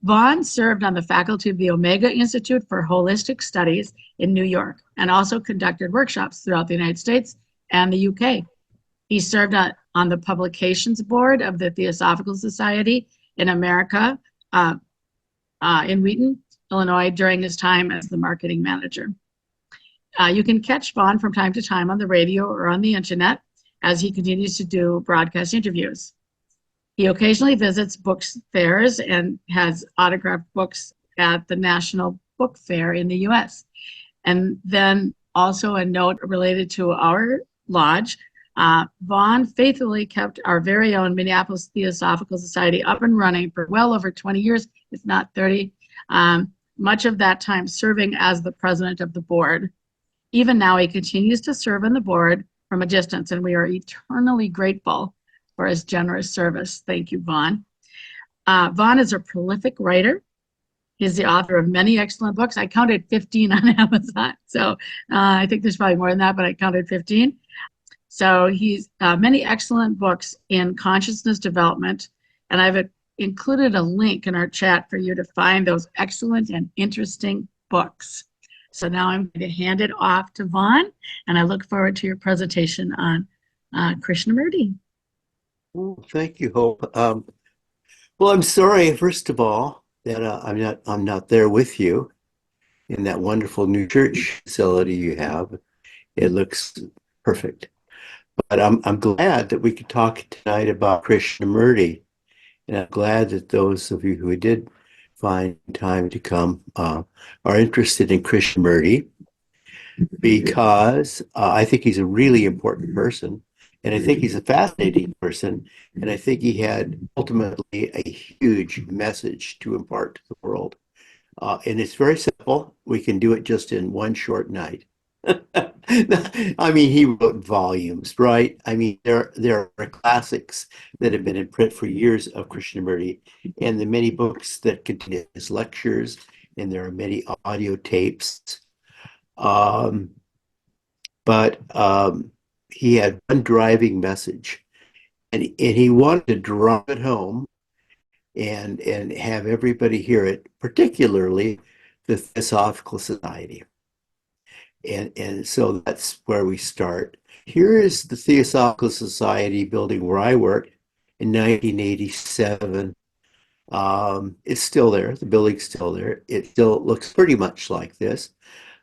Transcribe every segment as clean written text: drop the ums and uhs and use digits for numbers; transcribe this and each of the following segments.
Vaughn served on the faculty of the Omega Institute for Holistic Studies in New York and also conducted workshops throughout the United States and the UK. He served on the publications board of the Theosophical Society in America in Wheaton, Illinois, during his time as the marketing manager. You can catch Vaughn from time to time on the radio or on the internet as he continues to do broadcast interviews. He occasionally visits book fairs and has autographed books at the National Book Fair in the US. And then also a note related to our lodge, Vaughn faithfully kept our very own Minneapolis Theosophical Society up and running for well over 20 years, if not 30, much of that time serving as the president of the board. Even now, he continues to serve on the board from a distance, and we are eternally grateful for his generous service. Thank you, Vaughn. Vaughn is a prolific writer. He's the author of many excellent books. I counted 15 on Amazon, so I think there's probably more than that, but I counted 15. So he's many excellent books in consciousness development, and I've included a link in our chat for you to find those excellent and interesting books. So now I'm going to hand it off to Vaughn, and I look forward to your presentation on Krishnamurti. Oh, thank you, Hope. Well, I'm sorry, first of all, that I'm not there with you in that wonderful new church facility you have. It looks perfect. But I'm glad that we could talk tonight about Krishnamurti, and I'm glad that those of you who did find time to come are interested in Krishnamurti, because I think he's a really important person, and I think he's a fascinating person, and I think he had ultimately a huge message to impart to the world. And it's very simple. We can do it just in one short night. I mean, he wrote volumes, right? I mean, there are classics that have been in print for years of Krishnamurti, and the many books that contain his lectures, and there are many audio tapes. But he had one driving message, and he wanted to drive it home and have everybody hear it, particularly the Theosophical Society. And so that's where we start. Here is the Theosophical Society building where I worked in 1987. It's still there. The building's still there. It still looks pretty much like this.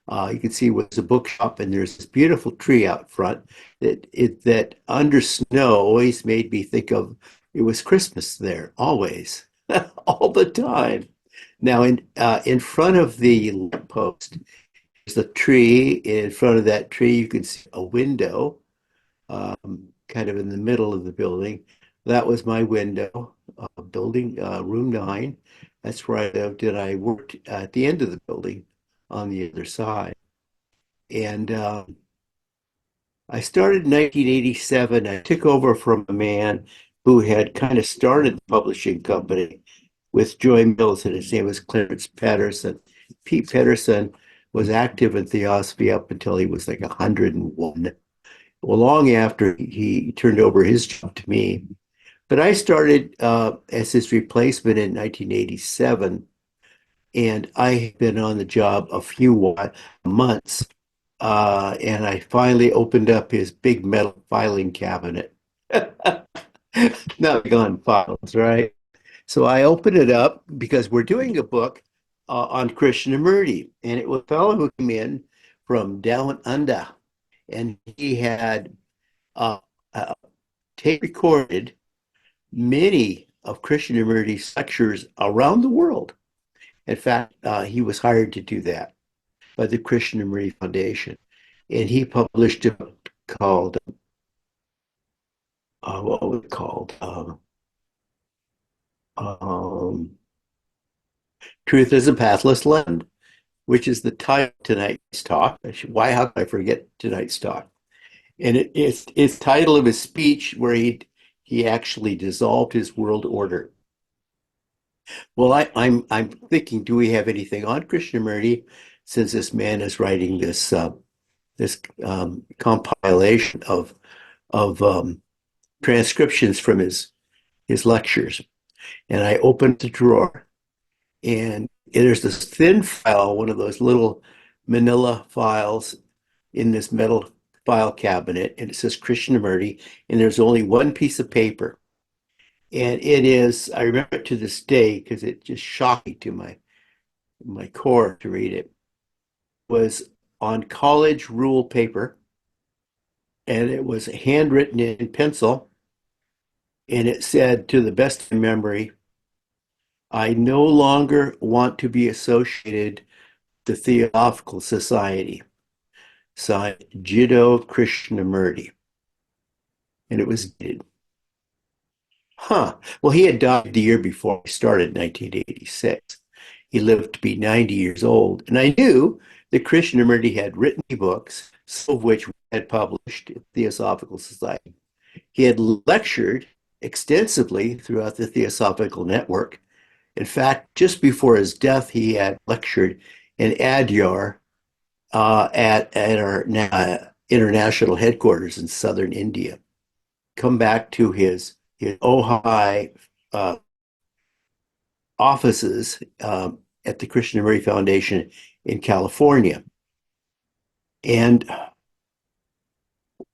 You can see there's a bookshop, and there's this beautiful tree out front that under snow always made me think of it was Christmas there, always, all the time. Now, in front of the lamppost, there's a tree. In front of that tree, you can see a window, kind of in the middle of the building. That was my window, building room 9. That's where I lived, and I worked at the end of the building on the other side. And I started in 1987. I took over from a man who had kind of started the publishing company with Joy Mills, and his name was Clarence Patterson. Pete Patterson was active in Theosophy up until he was like 101. Well, long after he turned over his job to me. But I started as his replacement in 1987, and I had been on the job a few months, and I finally opened up his big metal filing cabinet. Not on files, right? So I opened it up because we're doing a book on Krishnamurti, and it was a fellow who came in from down under, and he had tape recorded many of Krishnamurti's lectures around the world. In fact, he was hired to do that by the Krishnamurti Foundation, and he published a book called what was it called? Truth is a Pathless Land, which is the title of tonight's talk. How could I forget tonight's talk? And it's title of his speech where he actually dissolved his world order. Well, I'm thinking, do we have anything on Krishnamurti, since this man is writing this compilation of transcriptions from his lectures? And I opened the drawer, And there's this thin file, one of those little manila files in this metal file cabinet, and it says Krishnamurti, and there's only one piece of paper. And it is, I remember it to this day because it just shocked me to my core to read it, was on college rule paper, and it was handwritten in pencil, and it said, to the best of memory, I no longer want to be associated with the Theosophical Society. Signed Jiddu Krishnamurti. And it was dated. Huh. Well, he had died the year before I started, 1986. He lived to be 90 years old. And I knew that Krishnamurti had written books, some of which we had published in the Theosophical Society. He had lectured extensively throughout the Theosophical Network. In fact, just before his death, he had lectured in Adyar at our international headquarters in southern India. Come back to his Ojai offices at the Krishnamurti Foundation in California. And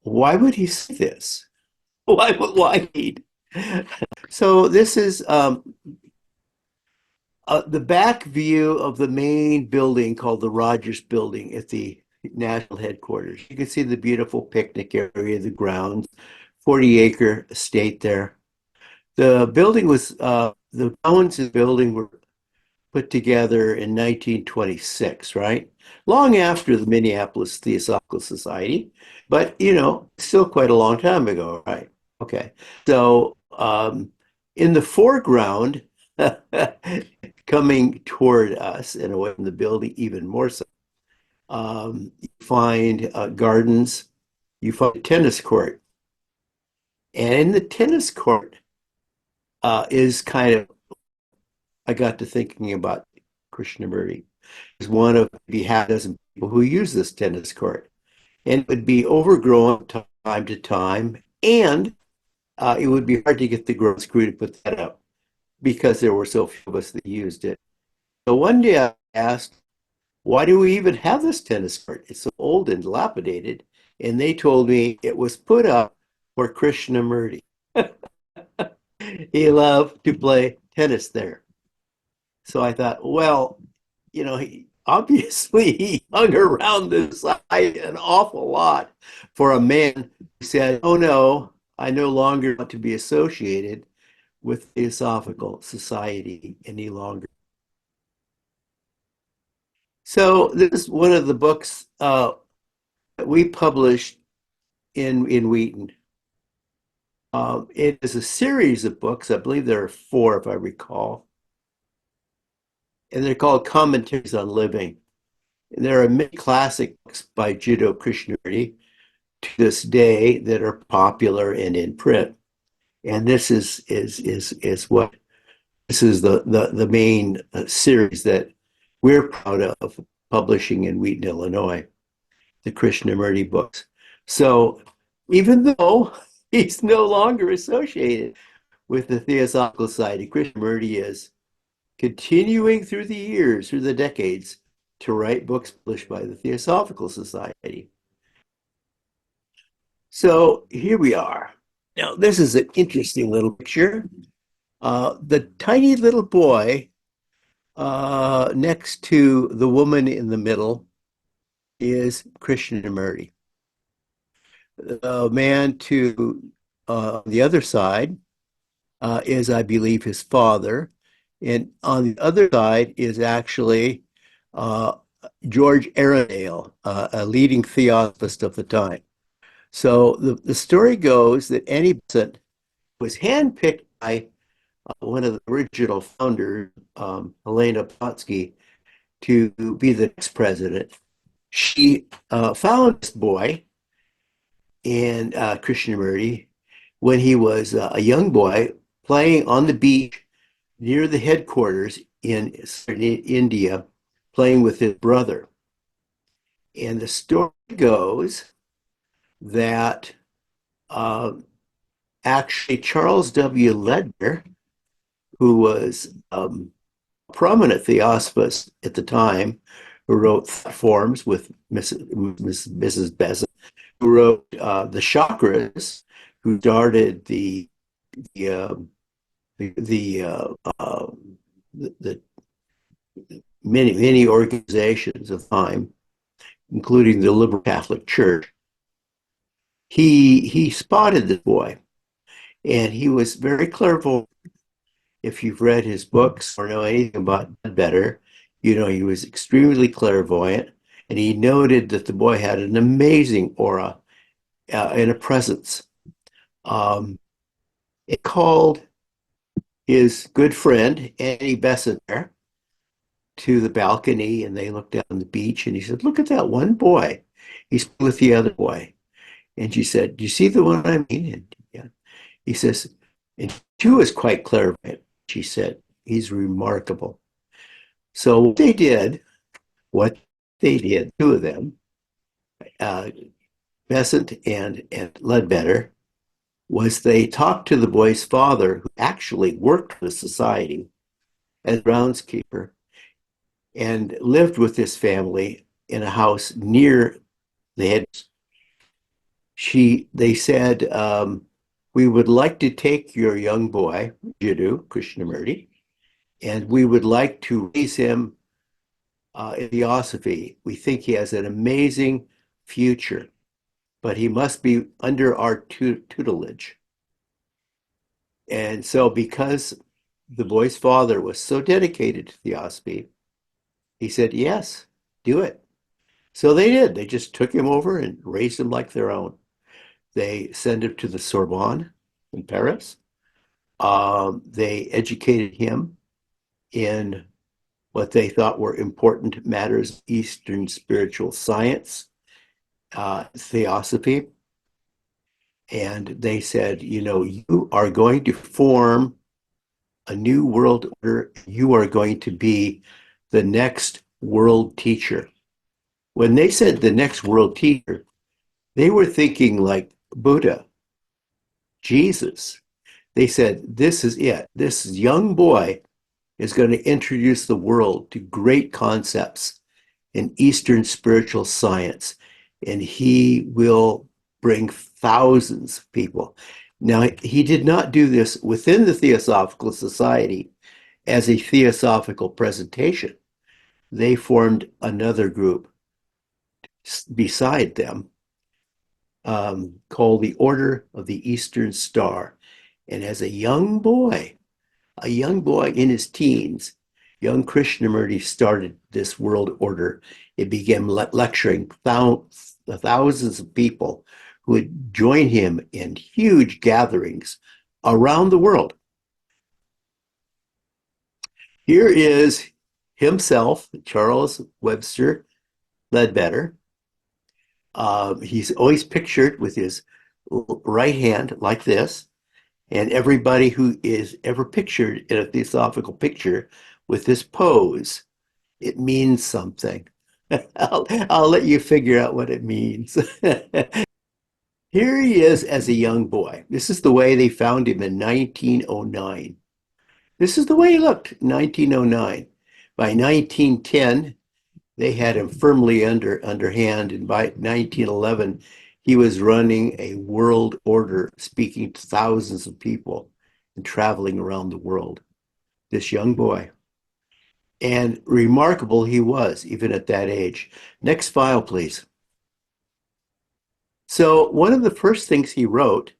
why would he say this? Why need? So this is the back view of the main building called the Rogers Building at the national headquarters. You can see the beautiful picnic area, the grounds, 40-acre estate there. The building was, the bones of the building were put together in 1926, right? Long after the Minneapolis Theosophical Society, but still quite a long time ago, right? Okay. So in the foreground, coming toward us and away from the building, even more so, you find gardens, you find a tennis court. And in the tennis court is kind of, I got to thinking about Krishnamurti as one of maybe half a dozen people who use this tennis court. And it would be overgrown time to time, and it would be hard to get the ground crew to put that up because there were so few of us that used it. So one day I asked, why do we even have this tennis court? It's so old and dilapidated. And they told me it was put up for Krishnamurti. He loved to play tennis there. So I thought, well, he obviously he hung around this site an awful lot for a man who said, oh no, I no longer want to be associated with Theosophical Society any longer. So this is one of the books that we published in Wheaton. It is a series of books. I believe there are 4, if I recall. And they're called Commentaries on Living. And there are many classic books by Jiddu Krishnamurti to this day that are popular and in print. And this is what this is the main series that we're proud of publishing in Wheaton, Illinois, the Krishnamurti books. So even though he's no longer associated with the Theosophical Society, Krishnamurti is continuing through the years, through the decades, to write books published by the Theosophical Society. So here we are. Now, this is an interesting little picture. The tiny little boy next to the woman in the middle is Krishnamurti. The man to the other side is, I believe, his father. And on the other side is actually George Arundel, a leading theosophist of the time. So the story goes that Annie Besant was handpicked by one of the original founders, Helena Blavatsky, to be the next president. She found this boy in Krishnamurti when he was a young boy playing on the beach near the headquarters in India, playing with his brother. And the story goes that actually Charles W. Ledner, who was prominent theosophist at the time who wrote Forms with Mrs. Besant, who wrote The Chakras, who started the uh, the, the many organizations of time, including the Liberal Catholic Church. He spotted this boy, and he was very clairvoyant. If you've read his books or know anything about better, you know he was extremely clairvoyant, and he noted that the boy had an amazing aura and a presence. It called his good friend Annie Besant there to the balcony, and they looked down the beach, and he said, "Look at that one boy. He's with the other boy." And she said, "Do you see the one I mean?" And yeah. He says, and she was quite clairvoyant. She said, "He's remarkable." So what they did, two of them, uh, Besant and Ledbetter, was they talked to the boy's father, who actually worked for the society as groundskeeper and lived with his family in a house near the head. They said, "We would like to take your young boy, Jiddu Krishnamurti, and we would like to raise him in theosophy. We think he has an amazing future, but he must be under our tutelage." And so, because the boy's father was so dedicated to theosophy, he said, "Yes, do it." So they did. They just took him over and raised him like their own. They sent him to the Sorbonne in Paris. They educated him in what they thought were important matters of Eastern spiritual science, theosophy. And they said, "You know, you are going to form a new world order. You are going to be the next world teacher." When they said the next world teacher, they were thinking like Buddha, Jesus. They said, "This is it. This young boy is going to introduce the world to great concepts in Eastern spiritual science, and he will bring thousands of people." Now, he did not do this within the Theosophical Society as a theosophical presentation. They formed another group beside them, called the Order of the Eastern Star. And as a young boy in his teens, young Krishnamurti started this world order. It began lecturing thousands of people who would join him in huge gatherings around the world. Here is himself, Charles Webster Ledbetter. He's always pictured with his right hand like this, and everybody who is ever pictured in a theosophical picture with this pose, it means something. I'll let you figure out what it means. Here he is as a young boy. This is the way they found him in 1909. This is the way he looked in 1909. By 1910, they had him firmly underhand, and by 1911, he was running a world order, speaking to thousands of people and traveling around the world. This young boy. And remarkable he was, even at that age. Next file, please. So one of the first things he wrote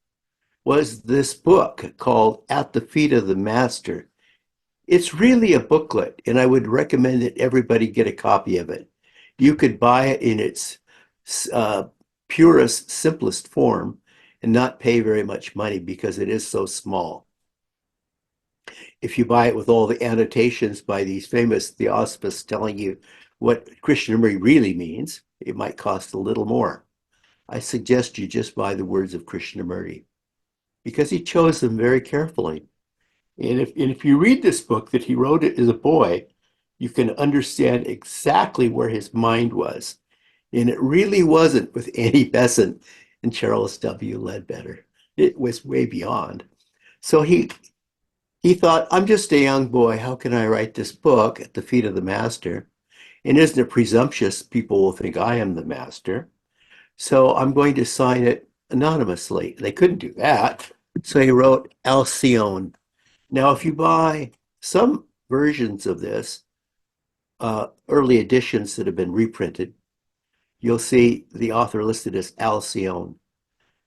was this book called At the Feet of the Master. It's really a booklet, and I would recommend that everybody get a copy of it. You could buy it in its purest, simplest form and not pay very much money because it is so small. If you buy it with all the annotations by these famous theosophists telling you what Krishnamurti really means, it might cost a little more. I suggest you just buy the words of Krishnamurti because he chose them very carefully. And if you read this book that he wrote it as a boy, you can understand exactly where his mind was. And it really wasn't with Annie Besant and Charles W. Ledbetter. It was way beyond. So He thought, I'm just a young boy. How can I write this book at the feet of the master? And isn't it presumptuous? People will think I am the master. So I'm going to sign it anonymously. They couldn't do that. So he wrote Alcyone. Now, if you buy some versions of this, early editions that have been reprinted, you'll see the author listed as Alcyone.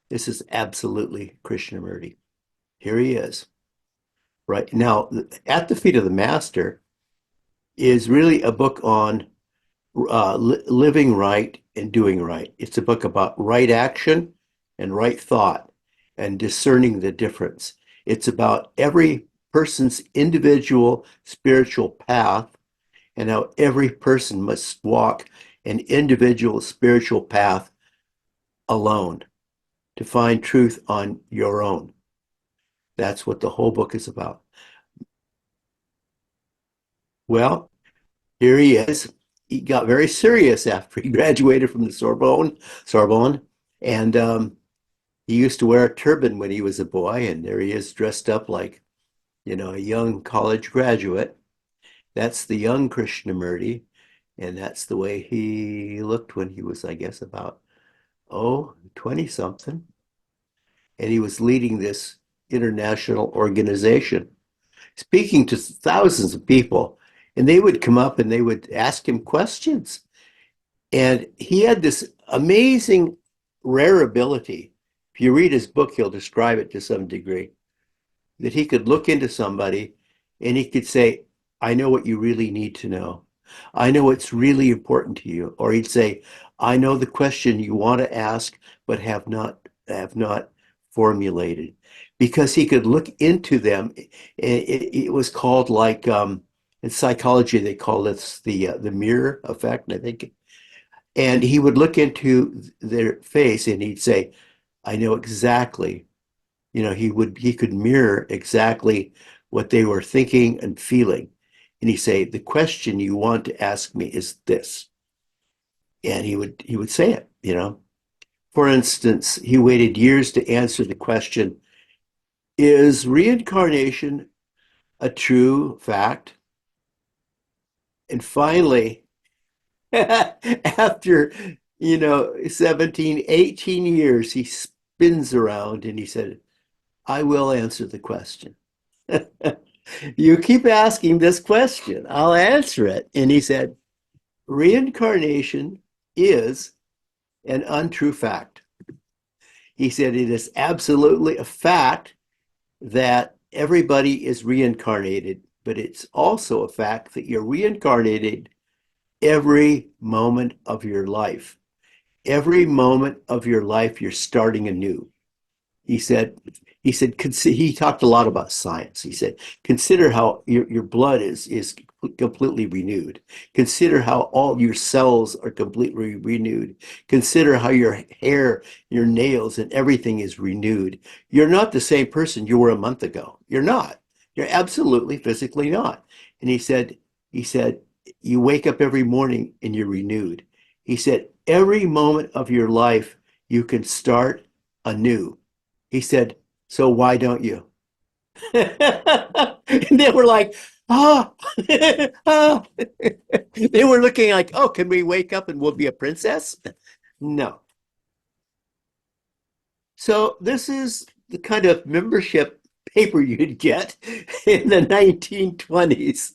This is absolutely Krishnamurti. Here he is. Right now, At the Feet of the Master is really a book on living right and doing right. It's a book about right action and right thought and discerning the difference. It's about every person's individual spiritual path and how every person must walk an individual spiritual path alone to find truth on your own. That's what the whole book is about. Well, here he is. He got very serious after he graduated from the Sorbonne, and he used to wear a turban when he was a boy, and there he is dressed up like, a young college graduate. That's the young Krishnamurti, and that's the way he looked when he was, I guess, about, 20 something. And he was leading this international organization, speaking to thousands of people, and they would come up and they would ask him questions. And he had this amazing, rare ability. If you read his book, he'll describe it to some degree, that he could look into somebody and he could say, I know what you really need to know. I know what's really important to you. Or he'd say, I know the question you want to ask, but have not formulated. Because he could look into them. It was called like in psychology, they call this the mirror effect, I think. And he would look into their face and he'd say, I know exactly, he could mirror exactly what they were thinking and feeling. And he'd say, the question you want to ask me is this. And he would say it. For instance, he waited years to answer the question, is reincarnation a true fact? And finally, after 17, 18 years, he spins around and he said, I will answer the question. You keep asking this question, I'll answer it. And he said, reincarnation is an untrue fact. He said it is absolutely a fact that everybody is reincarnated, but it's also a fact that you're reincarnated every moment of your life. Every moment of your life, you're starting anew. He said, he talked a lot about science. He said, consider how your blood is completely renewed. Consider how all your cells are completely renewed. Consider how your hair, your nails, and everything is renewed. You're not the same person you were a month ago. You're not. You're absolutely physically not. And he said, you wake up every morning and you're renewed. He said, every moment of your life, you can start anew. He said, so why don't you? And they were like, ah, ah. They were looking like, oh, can we wake up and we'll be a princess? No. So this is the kind of membership paper you'd get in the 1920s.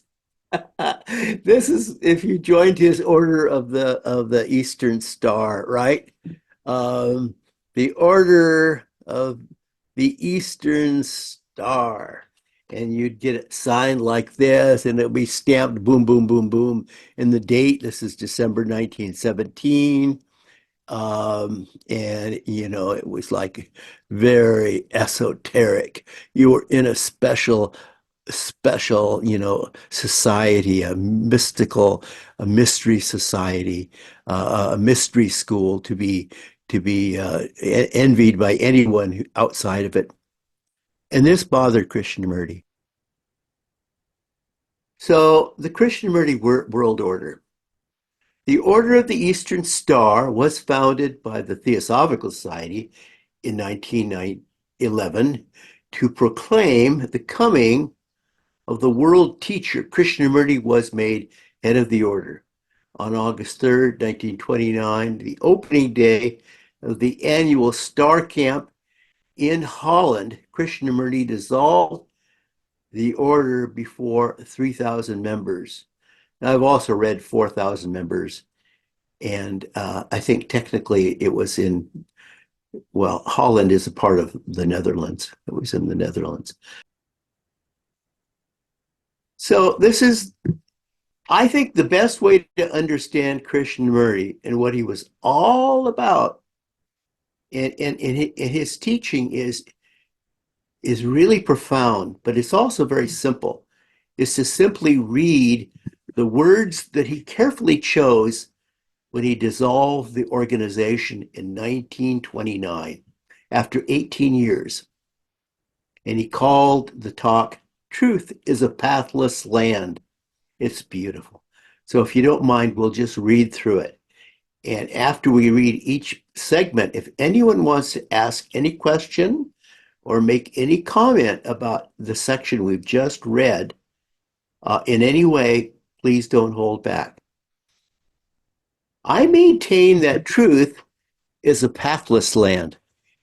This is if you joined his Order of the Eastern Star, right? Um, the Order of the Eastern Star. And you'd get it signed like this, and it'll be stamped boom, boom, boom, boom. And the date, this is December 1917. And it was like very esoteric. You were in a special, society, a mystery society, a mystery school to be envied by anyone outside of it. And this bothered Krishnamurti. So the Krishnamurti world order. The Order of the Eastern Star was founded by the Theosophical Society in 1911 to proclaim the coming of the world teacher, Krishnamurti was made head of the order. On August 3rd, 1929, the opening day of the annual Star Camp in Holland, Krishnamurti dissolved the order before 3,000 members. Now, I've also read 4,000 members, and I think technically it was in, well, Holland is a part of the Netherlands. It was in the Netherlands. So this is, I think, the best way to understand Krishnamurti and what he was all about in his teaching is really profound, but it's also very simple. Is to simply read the words that he carefully chose when he dissolved the organization in 1929 after 18 years. And he called the talk, Truth is a Pathless Land. It's beautiful. So if you don't mind, we'll just read through it. And after we read each segment, if anyone wants to ask any question or make any comment about the section we've just read, in any way, please don't hold back. I maintain that truth is a pathless land,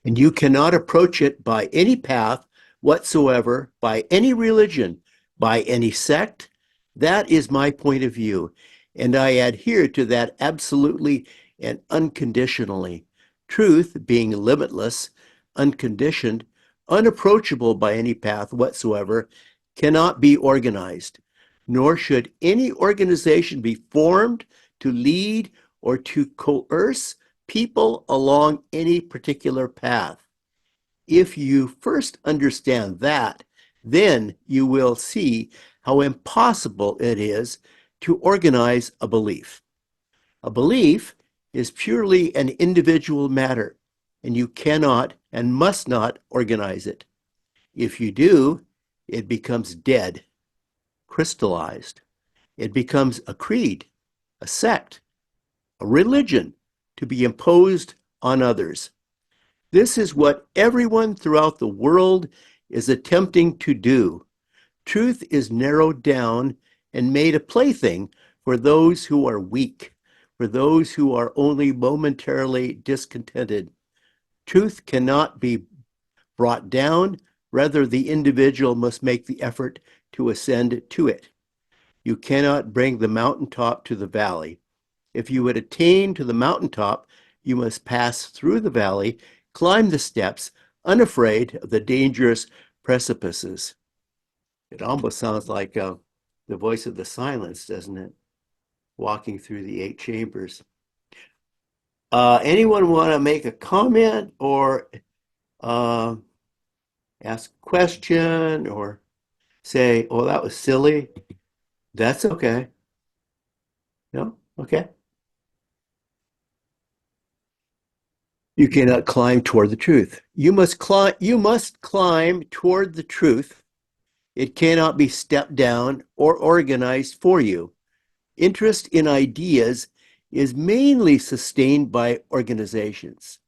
and you cannot approach it by any path whatsoever, by any religion, by any sect. That is my point of view, and I adhere to that absolutely and unconditionally. Truth being limitless, unconditioned, unapproachable by any path whatsoever, cannot be organized, nor should any organization be formed to lead or to coerce people along any particular path. If you first understand that, then you will see how impossible it is to organize a belief. A belief is purely an individual matter, and you cannot and must not organize it. If you do, it becomes dead, crystallized. It becomes a creed, a sect, a religion to be imposed on others. This is what everyone throughout the world is attempting to do. Truth is narrowed down and made a plaything for those who are weak, for those who are only momentarily discontented. Truth cannot be brought down. Rather, the individual must make the effort to ascend to it. You cannot bring the mountaintop to the valley. If you would attain to the mountaintop, you must pass through the valley, climb the steps, unafraid of the dangerous precipices. It almost sounds like the voice of the silence, doesn't it? Walking through the 8 chambers. Anyone want to make a comment or ask a question or say, oh, that was silly? That's okay. No? Okay. You cannot climb toward the truth. You must climb toward the truth. It cannot be stepped down or organized for you. Interest in ideas is mainly sustained by organizations.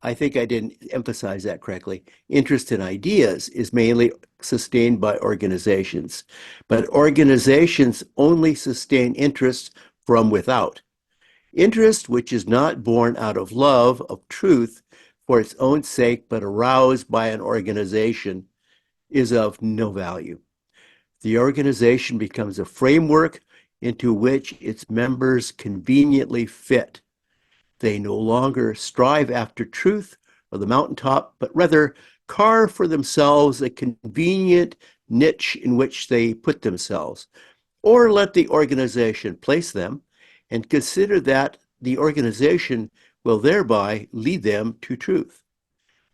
I think I didn't emphasize that correctly. Interest in ideas is mainly sustained by organizations, but organizations only sustain interest from without. Interest which is not born out of love of truth for its own sake, but aroused by an organization, is of no value. The organization becomes a framework into which its members conveniently fit. They no longer strive after truth or the mountaintop, but rather carve for themselves a convenient niche in which they put themselves, or let the organization place them and consider that the organization will thereby lead them to truth.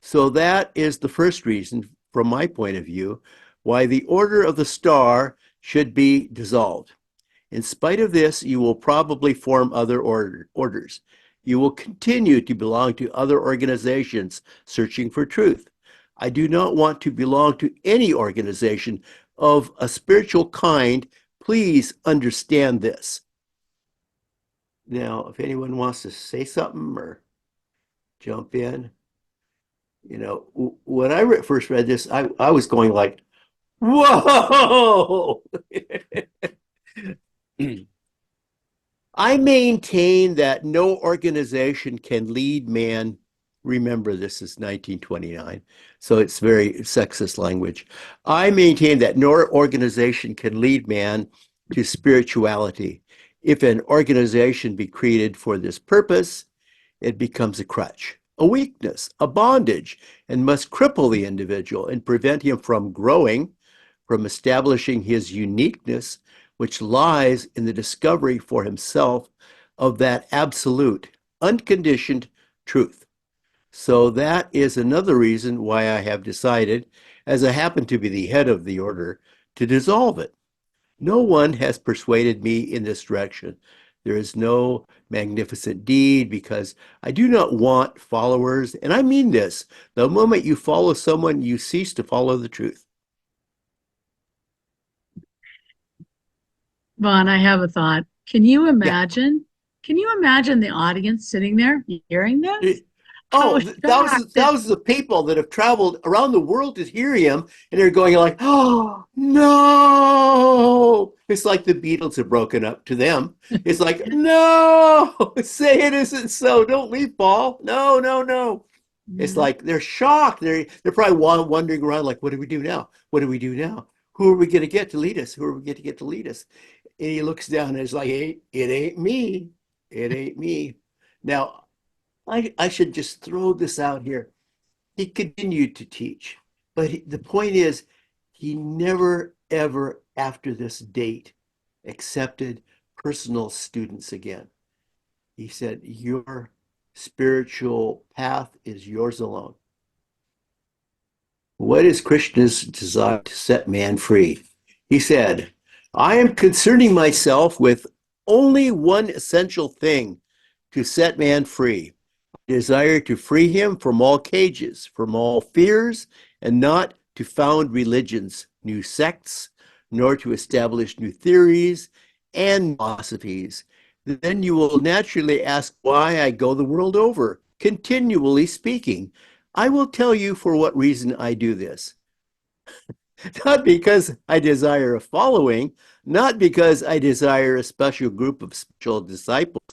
So that is the first reason, from my point of view, why the order of the star should be dissolved. In spite of this, you will probably form other orders. You will continue to belong to other organizations searching for truth. I do not want to belong to any organization of a spiritual kind. Please understand this. Now, if anyone wants to say something or jump in, when I first read this, I was going like, Whoa! I maintain that no organization can lead man. Remember, this is 1929, so it's very sexist language. I maintain that no organization can lead man to spirituality. If an organization be created for this purpose, it becomes a crutch, a weakness, a bondage, and must cripple the individual and prevent him from growing, from establishing his uniqueness, which lies in the discovery for himself of that absolute, unconditioned truth. So that is another reason why I have decided, as I happen to be the head of the order, to dissolve it. No one has persuaded me in this direction. There is no magnificent deed because I do not want followers. And I mean this, the moment you follow someone, you cease to follow the truth. Vaughn, I have a thought. Yeah. Can you imagine the audience sitting there hearing this? How Oh, shocked. thousands of people that have traveled around the world to hear him, and they're going like, "Oh no!" It's like the Beatles have broken up to them. It's like, "No, say it isn't so. Don't leave, Paul. No, no, no." It's Yeah. like they're shocked. They're probably wandering around like, "What do we do now? What do we do now? Who are we going to get to lead us? Who are we going to get to lead us?" And he looks down and it's like, "Hey, it ain't me. It ain't me." Now, I should just throw this out here. He continued to teach, but the point is, he never, ever, after this date, accepted personal students again. He said, "Your spiritual path is yours alone." What is Krishna's desire to set man free? He said, "I am concerning myself with only one essential thing to set man free. Desire to free him from all cages, from all fears, and not to found religions, new sects, nor to establish new theories and philosophies. Then you will naturally ask why I go the world over, continually speaking. I will tell you for what reason I do this. Not because I desire a following, not because I desire a special group of special disciples.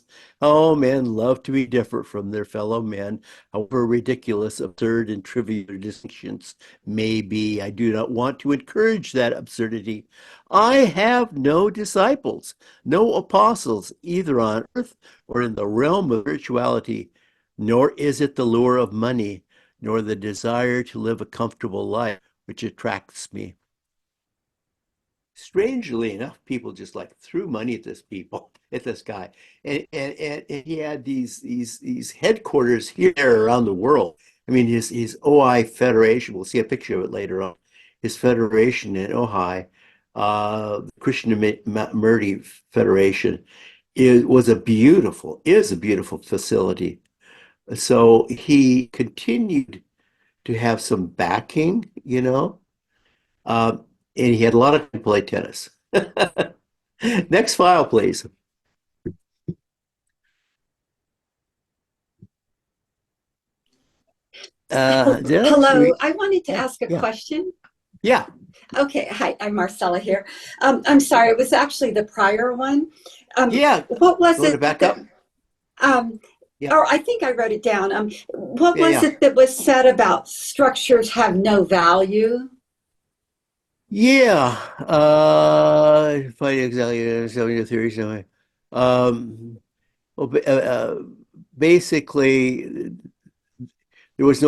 Oh, men love to be different from their fellow men, however ridiculous, absurd, and trivial distinctions may be. I do not want to encourage that absurdity. I have no disciples, no apostles, either on earth or in the realm of spirituality, nor is it the lure of money, nor the desire to live a comfortable life which attracts me. Strangely enough, people just like threw money at this guy, and he had these headquarters here around the world. I mean, his OI Federation. We'll see a picture of it later on. His federation in Ojai, the Krishnamurti Federation, is a beautiful facility. So he continued to have some backing, um, and he had a lot of time to play tennis. Next file, please. Did I Hello, read? I wanted to Yeah, ask a yeah, question. yeah, Okay, hi, I'm Marcella here. I'm sorry, it was actually the prior one. yeah. What You was want to it back that, up? um, Yeah, or I think I wrote it down. What yeah, was yeah. it that was said about structures have no value? Yeah. Find exactly 70 theories. Well, basically, there was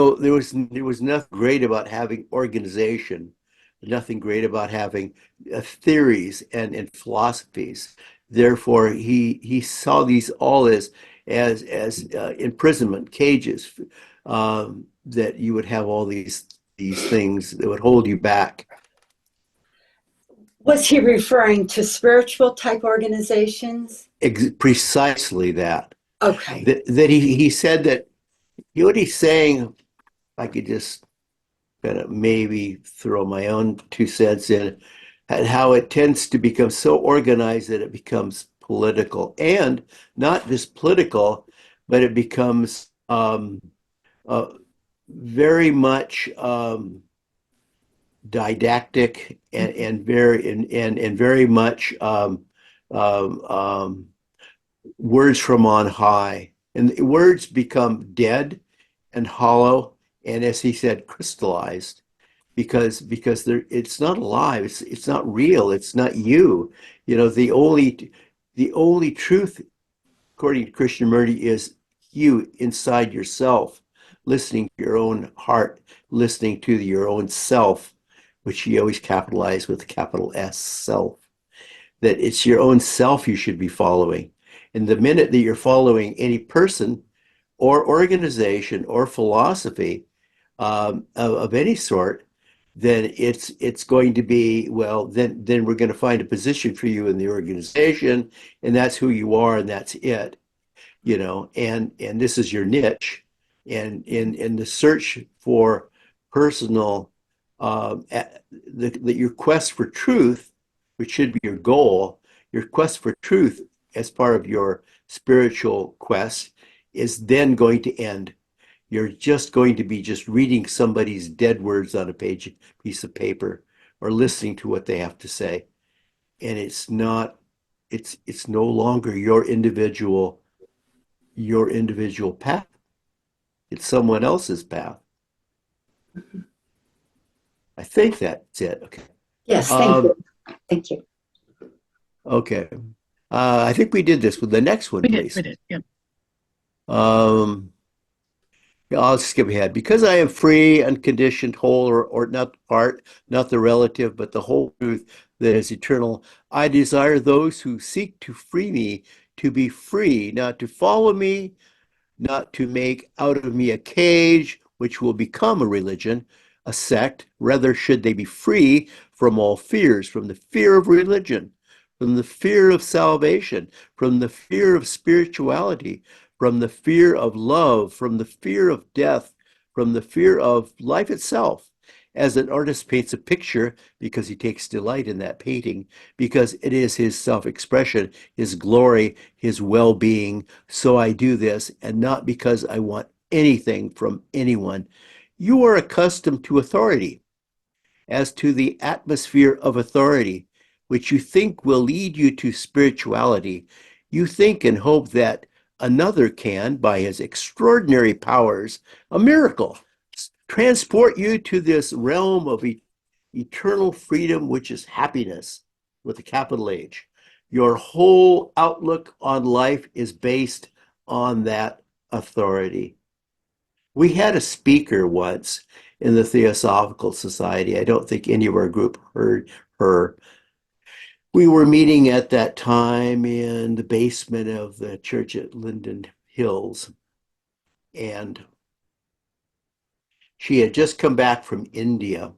nothing great about having organization, nothing great about having theories and philosophies. Therefore, he saw these all as imprisonment cages, that you would have all these things that would hold you back. Was he referring to spiritual type organizations? Precisely that. Okay. That he said that, what he's saying, I could just kind of maybe throw my own 2 cents in, and how it tends to become so organized that it becomes political, and not just political, but it becomes very much didactic and very much um, um, words from on high. And the words become dead and hollow, and as he said, crystallized because it's not alive, it's not real, it's not you. You know, the only truth, according to Krishnamurti, is you inside yourself, listening to your own heart, listening to your own self, which he always capitalized with capital S, self. That it's your own self you should be following. And the minute that you're following any person or organization or philosophy of any sort, then it's going to be, well, then we're going to find a position for you in the organization, and that's who you are, and that's it, and this is your niche, and in the search for personal, your quest for truth, which should be your goal, your quest for truth as part of your spiritual quest, is then going to end. You're just going to be just reading somebody's dead words on a piece of paper, or listening to what they have to say. And it's no longer your individual path. It's someone else's path. I think that's it. Okay. Yes, thank you. Thank you. Okay. I think we did this with the next one, We please. did. Yep. Um, I'll skip ahead. Because I am free, unconditioned, whole, or not the part, not the relative, but the whole truth that is eternal, I desire those who seek to free me to be free, not to follow me, not to make out of me a cage, which will become a religion, a sect. Rather, should they be free from all fears, from the fear of religion, from the fear of salvation, from the fear of spirituality, from the fear of love, from the fear of death, from the fear of life itself. As an artist paints a picture because he takes delight in that painting, because it is his self-expression, his glory, his well-being. So I do this, and not because I want anything from anyone. You are accustomed to authority, as to the atmosphere of authority, which you think will lead you to spirituality. You think and hope that another can, by his extraordinary powers, a miracle, transport you to this realm of eternal freedom, which is happiness with a capital H. Your whole outlook on life is based on that authority. We had a speaker once in the Theosophical Society. I don't think any of our group heard her. We were meeting at that time in the basement of the church at Linden Hills, and she had just come back from India,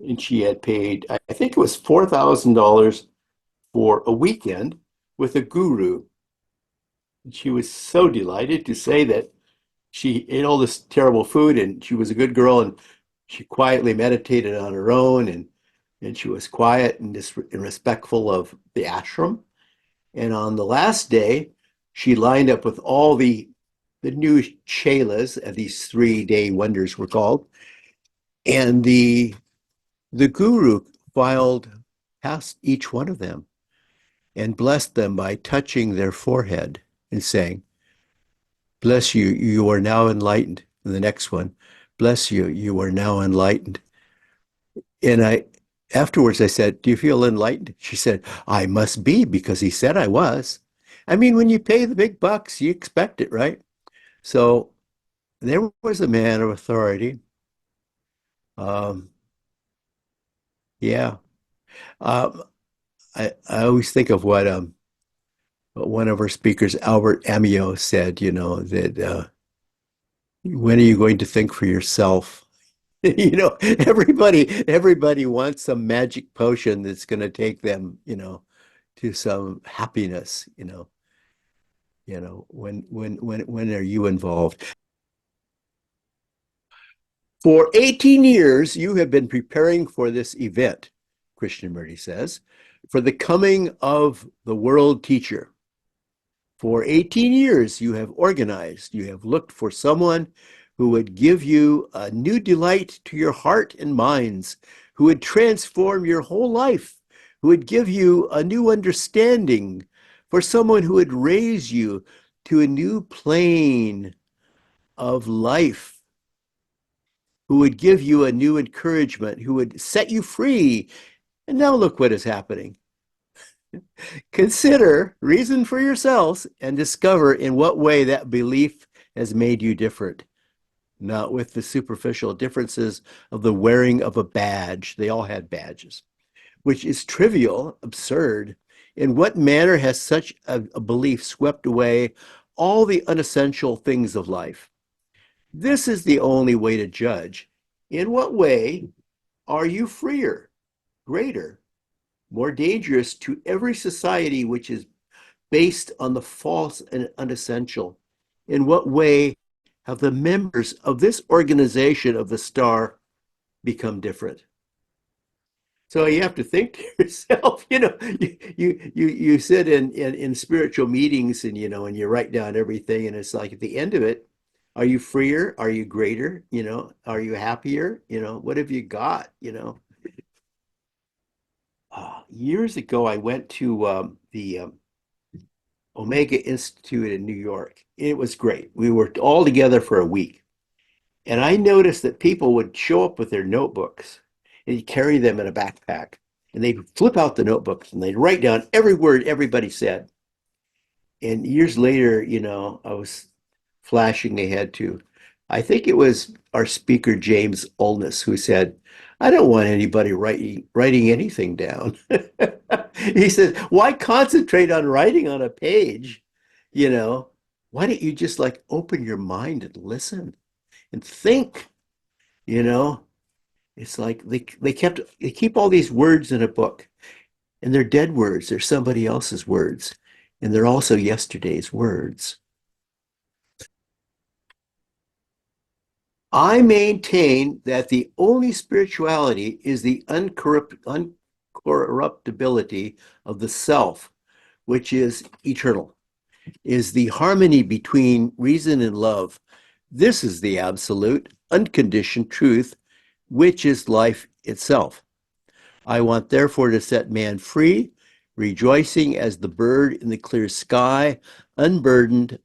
and she had paid, I think it was $4,000 for a weekend with a guru. And she was so delighted to say that she ate all this terrible food, and she was a good girl, and she quietly meditated on her own, and she was quiet and respectful of the ashram. And on the last day, she lined up with all the new chelas, these 3-day wonders were called, and the guru filed past each one of them and blessed them by touching their forehead and saying, "Bless you, you are now enlightened." And the next one, "Bless you, you are now enlightened." And afterwards I said, "Do you feel enlightened?" She said, "I must be, because he said I was." I mean, when you pay the big bucks, you expect it, right? So there was a man of authority. Um, yeah. Um, I always think of what one of our speakers, Albert Amio, said, that when are you going to think for yourself? Everybody wants some magic potion that's going to take them, to some happiness, when are you involved? For 18 years, you have been preparing for this event, Krishnamurti says, for the coming of the world teacher. For 18 years, you have organized, you have looked for someone who would give you a new delight to your heart and minds, who would transform your whole life, who would give you a new understanding, for someone who would raise you to a new plane of life, who would give you a new encouragement, who would set you free. And now look what is happening. Consider, reason for yourselves, and discover in what way that belief has made you different. Not with the superficial differences of the wearing of a badge. They all had badges, which is trivial, absurd. In what manner has such a belief swept away all the unessential things of life? This is the only way to judge. In what way are you freer, greater, more dangerous to every society which is based on the false and unessential? In what way have the members of this organization of the star become different? So you have to think to yourself, you sit in spiritual meetings and and you write down everything, and it's like at the end of it, are you freer? Are you greater? Are you happier? What have you got? Years ago, I went to the Omega Institute in New York. It was great. We were all together for a week. And I noticed that people would show up with their notebooks and you'd carry them in a backpack. And they'd flip out the notebooks and they'd write down every word everybody said. And years later, I was flashing ahead to, I think it was our speaker, James Olness, who said, I don't want anybody writing anything down. He said, why concentrate on writing on a page? You know, why don't you just like open your mind and listen and think? You know, it's like they keep all these words in a book, and they're dead words. They're somebody else's words, and they're also yesterday's words. I maintain that the only spirituality is the uncorruptibility of the self, which is eternal, is the harmony between reason and love. This is the absolute, unconditioned truth, which is life itself. I want therefore to set man free, rejoicing as the bird in the clear sky, unburdened,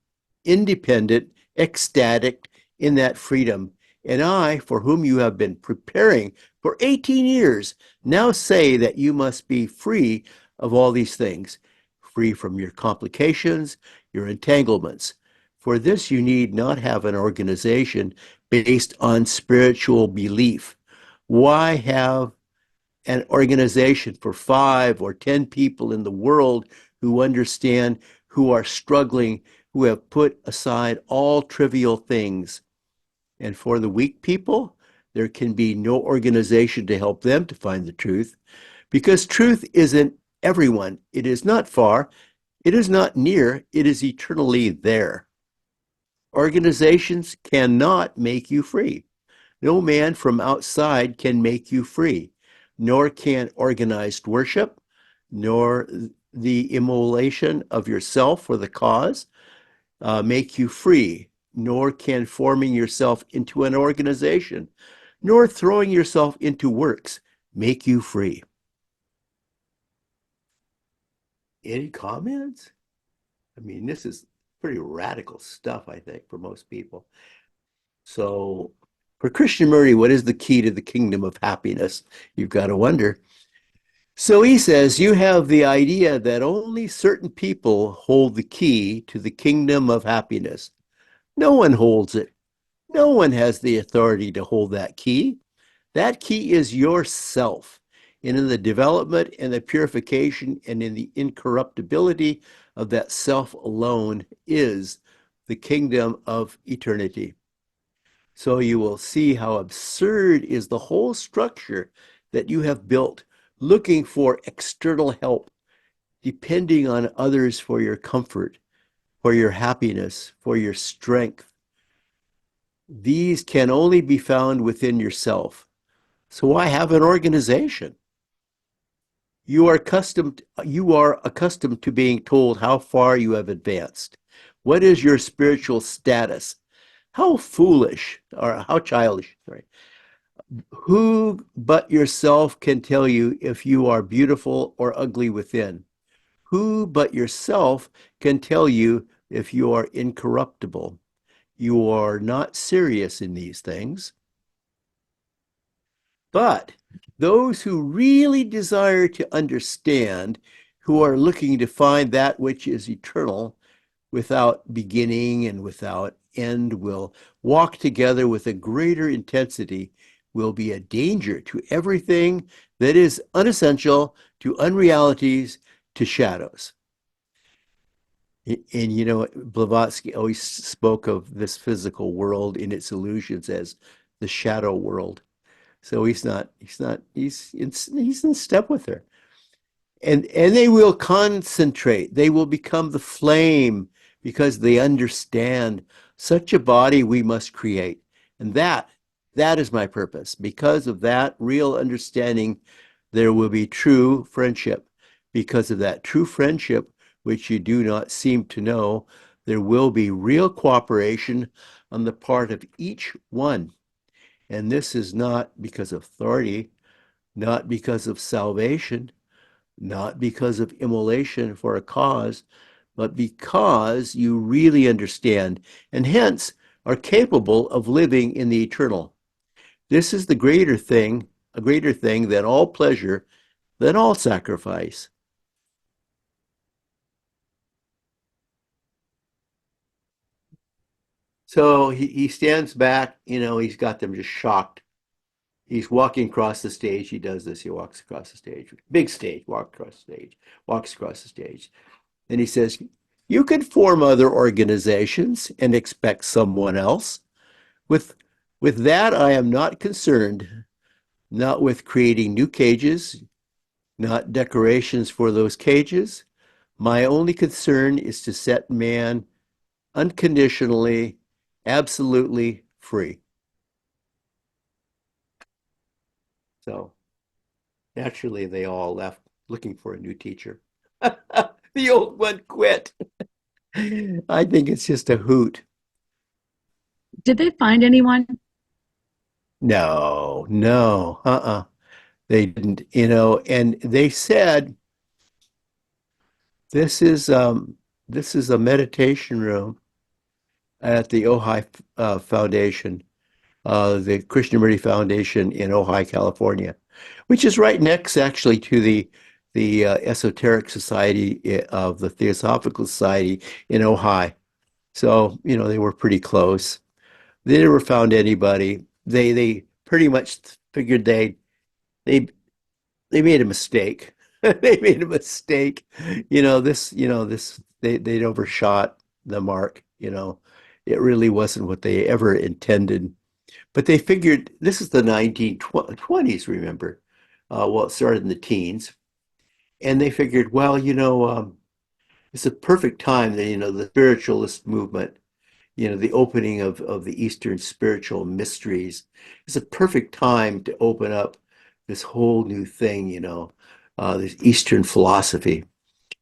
independent, ecstatic in that freedom. And I, for whom you have been preparing for 18 years, now say that you must be free of all these things, free from your complications, your entanglements. For this, you need not have an organization based on spiritual belief. Why have an organization for 5 or 10 people in the world who understand, who are struggling, who have put aside all trivial things? And for the weak people, there can be no organization to help them to find the truth, because truth isn't everyone. It is not far. It is not near. It is eternally there. Organizations cannot make you free. No man from outside can make you free, nor can organized worship, nor the immolation of yourself for the cause make you free, nor can forming yourself into an organization, nor throwing yourself into works make you free. Any comments? I mean, this is pretty radical stuff, I think, for most people. So, for Krishnamurti, what is the key to the kingdom of happiness? You've got to wonder. So he says, you have the idea that only certain people hold the key to the kingdom of happiness. No one holds it. No one has the authority to hold that key. That key is yourself. And in the development and the purification and in the incorruptibility of that self alone is the kingdom of eternity. So you will see how absurd is the whole structure that you have built, looking for external help, depending on others for your comfort, for your happiness, for your strength. These can only be found within yourself. So why have an organization? You are accustomed to being told how far you have advanced. What is your spiritual status? How foolish or how childish, sorry. Who but yourself can tell you if you are beautiful or ugly within? Who but yourself can tell you if you are incorruptible? You are not serious in these things. But those who really desire to understand, who are looking to find that which is eternal, without beginning and without end, will walk together with a greater intensity, will be a danger to everything that is unessential, to unrealities, to shadows. And you know, Blavatsky always spoke of this physical world in its illusions as the shadow world. So he's in step with her. And they will concentrate. They will become the flame because they understand such a body we must create. And that is my purpose. Because of that real understanding, there will be true friendship. Because of that true friendship, which you do not seem to know, there will be real cooperation on the part of each one. And this is not because of authority, not because of salvation, not because of immolation for a cause, but because you really understand and hence are capable of living in the eternal. This is the greater thing, a greater thing than all pleasure, than all sacrifice. So he stands back, you know, he's got them just shocked. He's walking across the stage. He does this. He walks across the stage. Big stage, walk across the stage, walks across the stage. And he says, you could form other organizations and expect someone else. With, with that, I am not concerned, not with creating new cages, not decorations for those cages. My only concern is to set man unconditionally, absolutely free. So naturally, they all left looking for a new teacher. The old one quit. I think it's just a hoot. Did they find anyone? No, no, they didn't, you know, and they said this is um this is a meditation room at the Ojai Foundation, the Krishnamurti Foundation in Ojai, California, which is right next actually to the Esoteric Society of the Theosophical Society in Ojai. So, you know, they were pretty close. They never found anybody. They pretty much figured they they made a mistake. They made a mistake. They'd overshot the mark, you know. It really wasn't what they ever intended. But they figured this is the 1920s, remember? Well, it started in the teens. And they figured, well, it's a perfect time that, you know, the spiritualist movement, you know, the opening of the Eastern spiritual mysteries. It's a perfect time to open up this whole new thing, you know, this Eastern philosophy,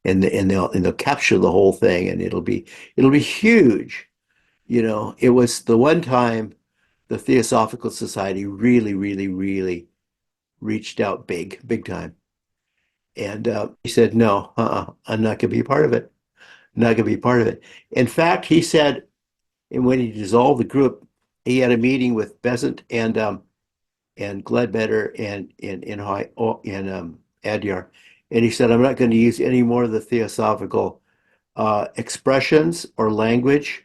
and they'll capture the whole thing, and it'll be huge. You know, it was the one time the Theosophical Society really, really, really reached out big time. And he said, no, I'm not going to be a part of it. I'm not going to be a part of it. In fact, he said, and when he dissolved the group, he had a meeting with Besant and Gledbetter and Adyar, and he said, "I'm not going to use any more of the theosophical expressions or language."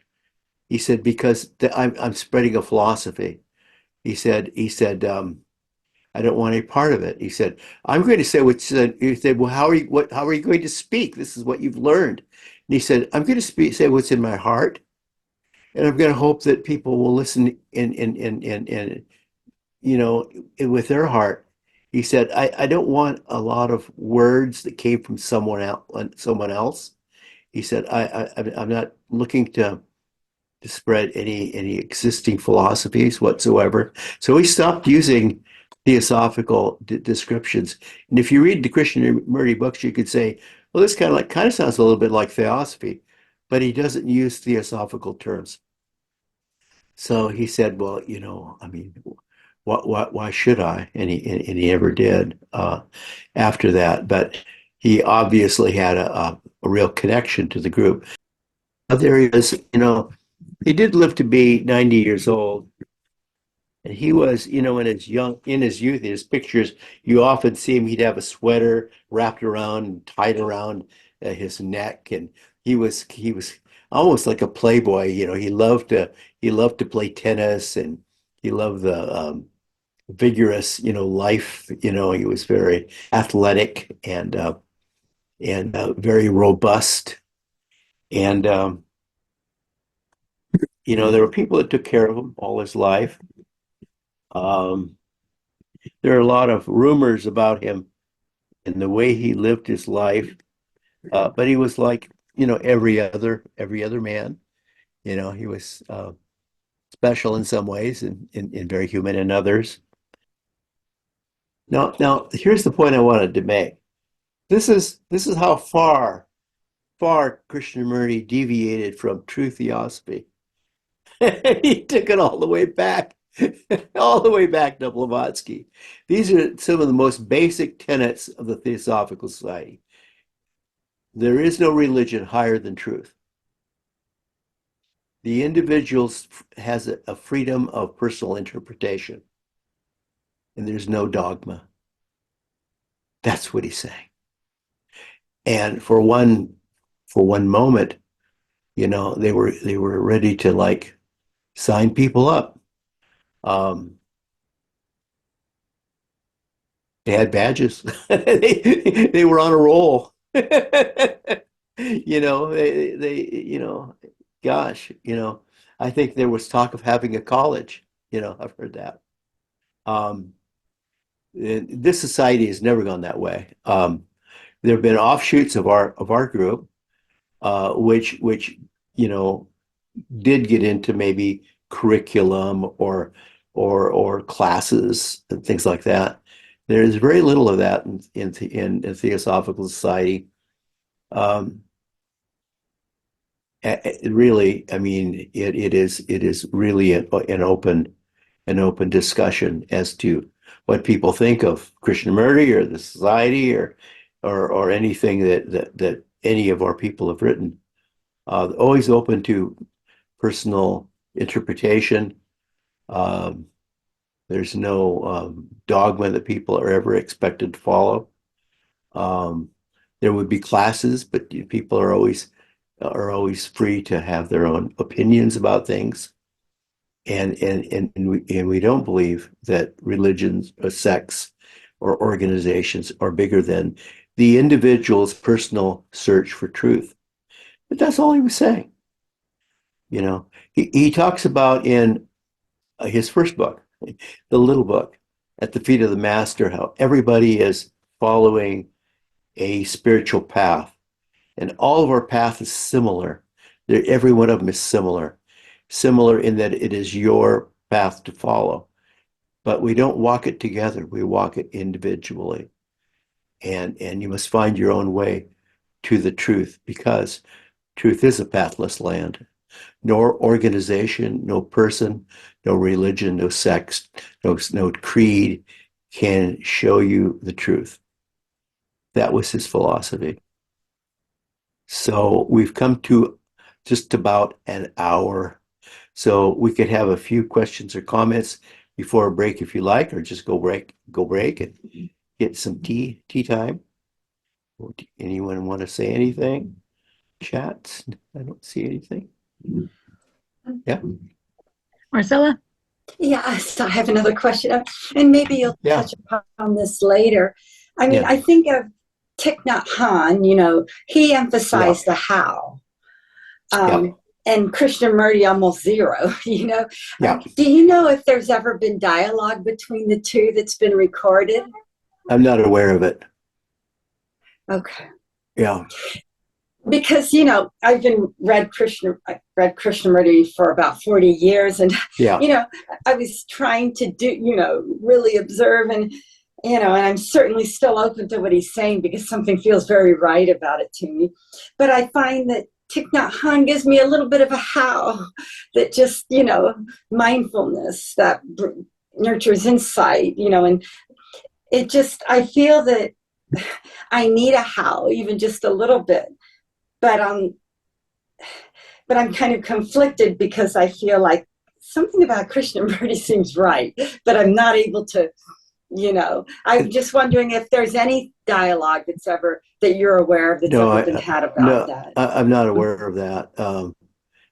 He said, "Because I'm spreading a philosophy." He said, "I don't want any part of it." He said, "I'm going to say what." He said, "Well, how are you going to speak? This is what you've learned." And he said, "I'm going to say what's in my heart." And I'm going to hope that people will listen in you know, with their heart. He said, I don't want a lot of words that came from someone else. He said, I'm not looking to spread any existing philosophies whatsoever. So he stopped using theosophical descriptions. And if you read the Krishnamurti books, you could say, well, this kind of sounds a little bit like theosophy, but he doesn't use theosophical terms. So he said, well, I mean, why should I? And he never did after that. But he obviously had a real connection to the group. But there he is, he did live to be 90 years old. And he was, in his youth, in his pictures, you often see him, he'd have a sweater wrapped around and tied around his neck. And he was almost like a playboy. He loved to play tennis, and he loved the vigorous, life. He was very athletic and very robust. And, there were people that took care of him all his life. Um, there are a lot of rumors about him and the way he lived his life. But he was like, every other man. He was special in some ways and very human in others. Now, here's the point I wanted to make. This is how far Krishnamurti deviated from true theosophy. He took it all the way back, all the way back to Blavatsky. These are some of the most basic tenets of the Theosophical Society. There is no religion higher than truth. The individual has a freedom of personal interpretation, and there's no dogma. That's what he's saying. And for one moment, they were ready to like sign people up. They had badges. They were on a roll. Gosh, I think there was talk of having a college. I've heard that. Um, this society has never gone that way. There have been offshoots of our group, which you know did get into maybe curriculum or classes and things like that. There's very little of that in Theosophical Society. Um, really, I mean, it is really an open discussion as to what people think of Krishnamurti or the society or anything that any of our people have written. Always open to personal interpretation. Um, there's no dogma that people are ever expected to follow. Um, there would be classes, but people are always free to have their own opinions about things. And we don't believe that religions or sects or organizations are bigger than the individual's personal search for truth. But that's all he was saying. He talks about in his first book, the little book, At the Feet of the Master, how everybody is following a spiritual path, and all of our path is similar. Every one of them is similar in that it is your path to follow, but we don't walk it together. We walk it individually, and you must find your own way to the truth, because truth is a pathless land. No organization, no person, no religion, no sect, no creed can show you the truth. That was his philosophy. So we've come to just about an hour. So we could have a few questions or comments before a break if you like, or just go break and get some tea time. Anyone want to say anything? Chats? I don't see anything. Yeah. Marcella? Yeah, so I have another question, and maybe you'll Yeah. touch upon this later. I mean, Yeah. I think of Thich Nhat Hanh, he emphasized the how, Yeah. and Krishnamurti almost zero. Yeah. Do you know if there's ever been dialogue between the two that's been recorded? I'm not aware of it. Okay. Yeah. Because, I've read Krishnamurti for about 40 years, and, Yeah. I was trying to do, really observe, and I'm certainly still open to what he's saying because something feels very right about it to me. But I find that Thich Nhat Hanh gives me a little bit of a how, that just, mindfulness that nurtures insight, and it just, I feel that I need a how, even just a little bit. But I'm kind of conflicted because I feel like something about Krishnamurti seems right, but I'm not able to, I'm just wondering if there's any dialogue that you're aware of that's No, ever been had about no, that. I'm not aware of that. I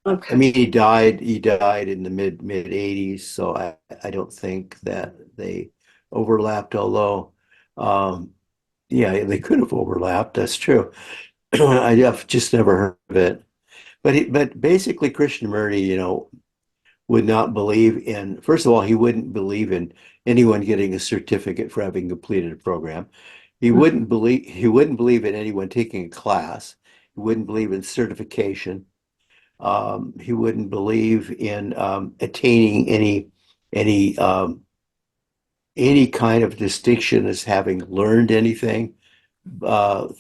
Okay. mean, he died in the mid 80s, so I don't think that they overlapped, although, um, yeah, they could have overlapped. That's true. I've just never heard of it. But basically, Krishnamurti, would not believe in, first of all, he wouldn't believe in anyone getting a certificate for having completed a program. He wouldn't believe in anyone taking a class. He wouldn't believe in certification. He wouldn't believe in attaining any any kind of distinction as having learned anything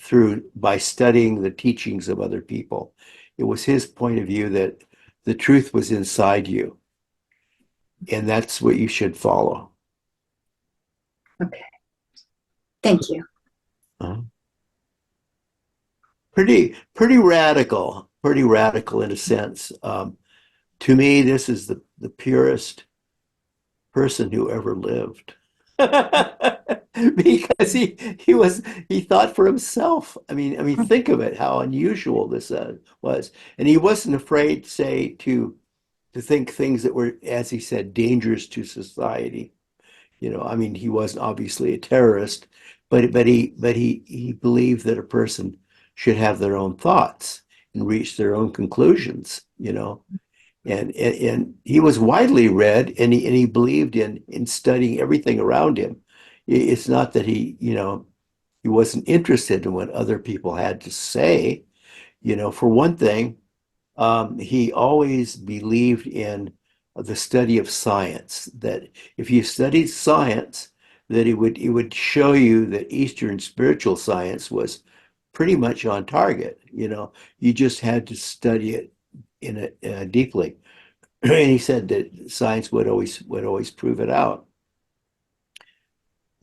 through by studying the teachings of other people. It was his point of view that the truth was inside you, and that's what you should follow. Okay. Thank you. Uh, pretty radical in a sense. To me, this is the purest person who ever lived. Because he thought for himself. I mean, think of it, how unusual this was, and he wasn't afraid, say, to think things that were, as he said, dangerous to society. I mean, he wasn't obviously a terrorist, but he believed that a person should have their own thoughts and reach their own conclusions. And he was widely read, and he believed in studying everything around him. It's not that he wasn't interested in what other people had to say. For one thing, he always believed in the study of science, that if you studied science, that it would show you that Eastern spiritual science was pretty much on target. You just had to study it deeply. And he said that science would always prove it out.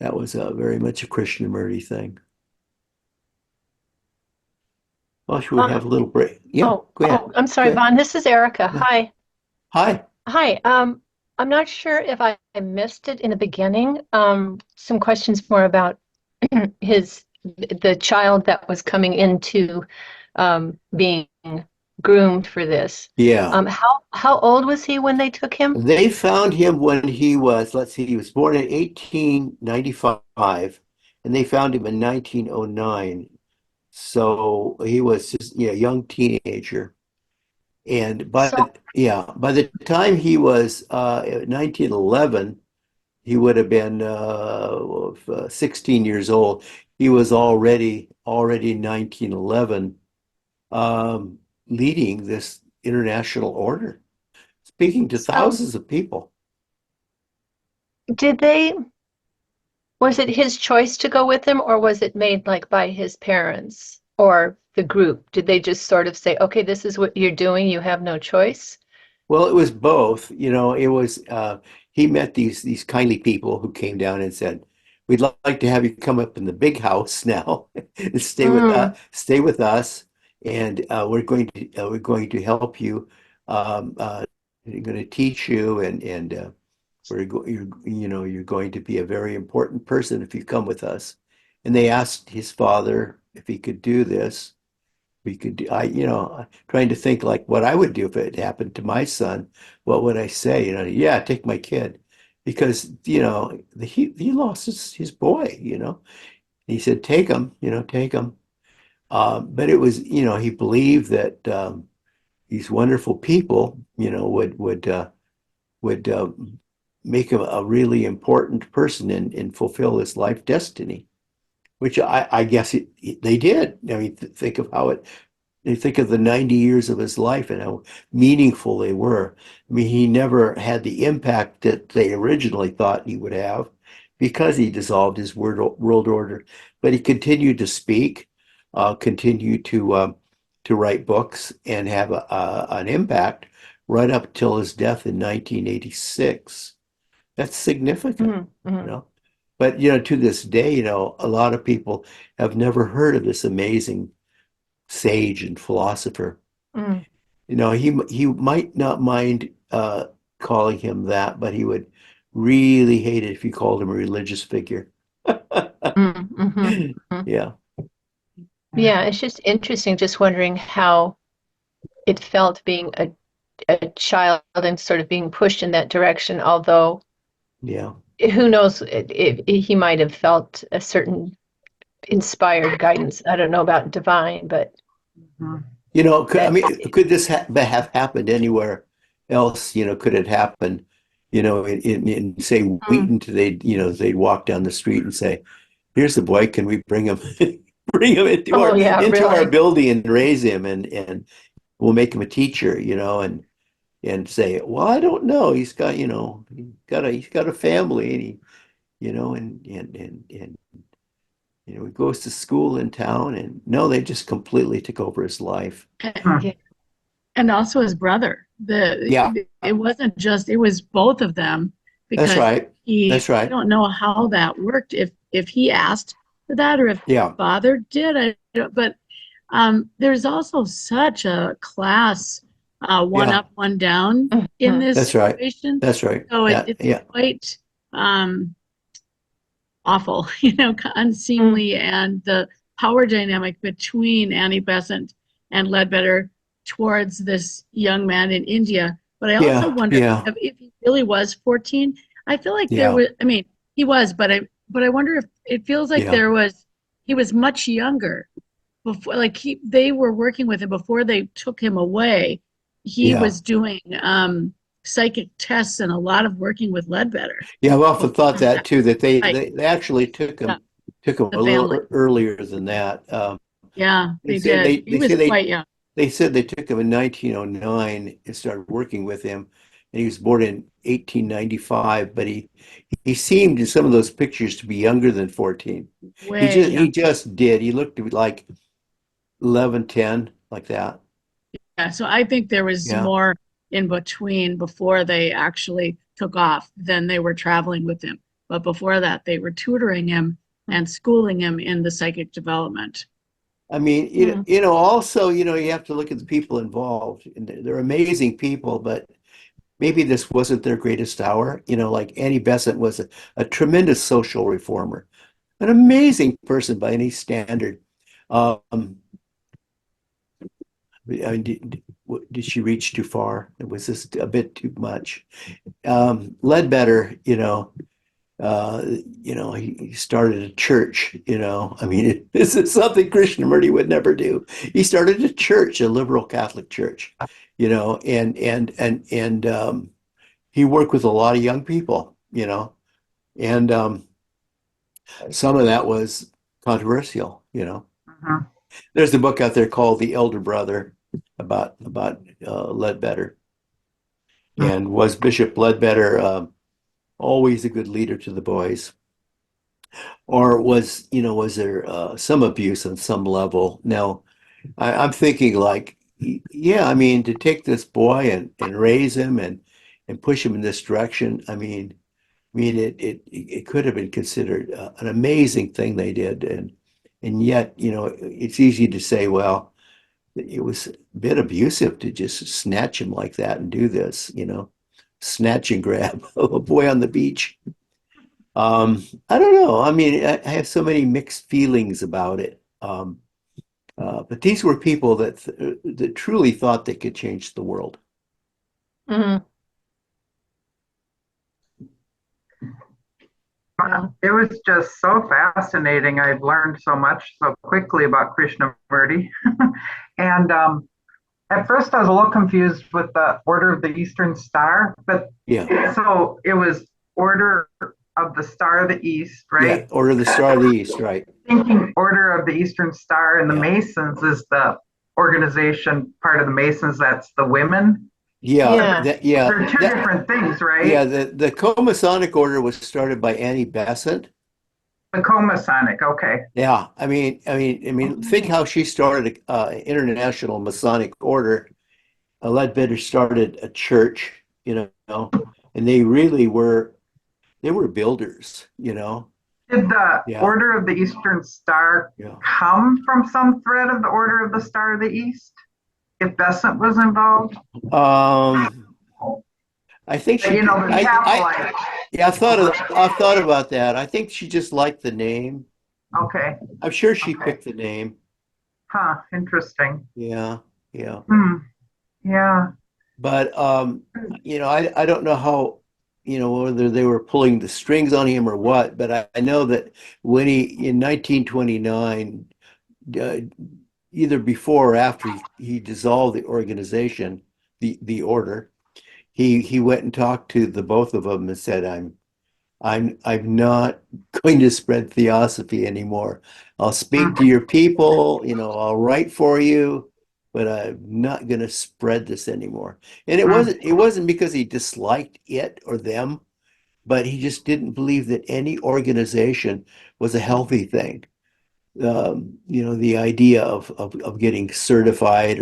That was very much a Krishnamurti thing. Well, should we Uh, have a little break? Yeah, go ahead. I'm Go sorry, ahead. Vaughn. This is Erica. Yeah. Hi. Hi. Hi. I'm not sure if I missed it in the beginning. Some questions more about the child that was coming into being groomed for this. Yeah. How old was he when they took him? They found him when he was, let's see, he was born in 1895, and they found him in 1909. So he was just, a young teenager. And So by the time he was 1911, he would have been 16 years old. He was already in 1911, leading this international order, speaking to so thousands of people. did they, was it his choice to go with him, or was it made like by his parents or the group? Did they just sort of say, okay, this is what you're doing, you have no choice? Well, it was both. It was he met these kindly people who came down and said, "We'd like to have you come up in the big house now and Mm. stay with us, and we're going to help you. We're going to teach you, and you're going to be a very important person if you come with us." And they asked his father if he could do this. We could do, trying to think like what I would do if it happened to my son. What would I say? Yeah, take my kid, because he lost his boy. He said, take him, take him. But it was, he believed that these wonderful people, would make him a really important person and fulfill his life destiny, which I guess they did. I mean, think of how it. You think of the 90 years of his life and how meaningful they were. I mean, he never had the impact that they originally thought he would have because he dissolved his world order. But he continued to speak, continued to to write books and have an impact right up till his death in 1986. That's significant, you know. But to this day, a lot of people have never heard of this amazing sage and philosopher. Mm. He might not mind calling him that, but he would really hate it if you called him a religious figure. Yeah. Yeah, it's just interesting, just wondering how it felt being a child and sort of being pushed in that direction, although Yeah. who knows, he might have felt a certain inspired guidance. I don't know about divine, but Could this have happened anywhere else? Could it happen, in say Wheaton, they'd walk down the street and say, "Here's the boy. Can we bring him, bring him into oh yeah, our really. building and raise him, and we'll make him a teacher, and say, well, I don't know. He's got, he's got a family, and and he goes to school in town, and no, they just completely took over his life." Yeah. And also his brother. Yeah. It wasn't just, it was both of them, because That's right. That's I right. don't know how that worked, if he asked for that or if Yeah. father did. But there's also such a class one Yeah. up, one down in this That's right. situation. That's right. So Yeah. it's Yeah. quite awful, unseemly, and the power dynamic between Annie Besant and Ledbetter towards this young man in India. But I also Yeah. wonder Yeah. if he really was 14. I feel like there Yeah. was, I mean, he was, but I wonder if it feels like Yeah. he was much younger before, like they were working with him before they took him away. He Yeah. was doing psychic tests and a lot of working with Ledbetter. Yeah. I've often thought that too, that they Right. they actually took him a The little family. earlier than that. Yeah, They they say did. He was quite young. they said they took him in 1909 and started working with him, and he was born in 1895. But he seemed in some of those pictures to be younger than 14. Way He young. just did. He looked like 11, 10, like that. Yeah, so I think there was Yeah. more in between before they actually took off than they were traveling with him. But before that, they were tutoring him and schooling him in the psychic development. I mean, also, you have to look at the people involved. And they're amazing people, but maybe this wasn't their greatest hour. Like Annie Besant was a tremendous social reformer, an amazing person by any standard. Um, I mean, did she reach too far? Was this a bit too much? Ledbetter, he started a church, I mean, this is something Krishnamurti would never do. He started a church, a liberal Catholic church, and he worked with a lot of young people, and some of that was controversial, There's a book out there called The Elder Brother about Ledbetter. And was Bishop Ledbetter always a good leader to the boys? Or was there some abuse on some level? Now, I'm thinking like, yeah, I mean, to take this boy and raise him and push him in this direction, I mean, it could have been considered an amazing thing they did, and yet, it's easy to say, well, it was a bit abusive to just snatch him like that and do this, snatch and grab a boy on the beach. I don't know. I mean, I have so many mixed feelings about it. But these were people that truly thought they could change the world. Mhm. It was just so fascinating. I've learned so much so quickly about Krishnamurti. And at first, I was a little confused with the Order of the Eastern Star, but Yeah. so it was Order of the Star of the East, Yeah. right? Order of the Star of the East, right? Thinking Order of the Eastern Star and the Yeah. Masons is the organization part of the Masons that's the women. Yeah. Yeah. They're two different things, right? Yeah, the Co-Masonic Order was started by Annie Besant, The Co-Masonic, okay. Yeah, I mean, think how she started international Masonic order. Ledbetter started a church, and they were builders, Did the Yeah, Order of the Eastern Star yeah. come from some thread of the Order of the Star of the East? If Besant was involved? Um, I think she, You know, the chapel. yeah, I thought about that. I think she just liked the name. Okay, I'm sure she okay. picked the name. Huh, interesting. Yeah, yeah. Hmm, yeah. But I don't know how, whether they were pulling the strings on him or what, but I know that when he in 1929, uh, either before or after he dissolved the organization, the order, he went and talked to the both of them and said, I'm not going to spread theosophy anymore. I'll speak to Mhm. your people, I'll write for you, but I'm not going to spread this anymore. And it wasn't because he disliked it or them, but he just didn't believe that any organization was a healthy thing. The idea of getting certified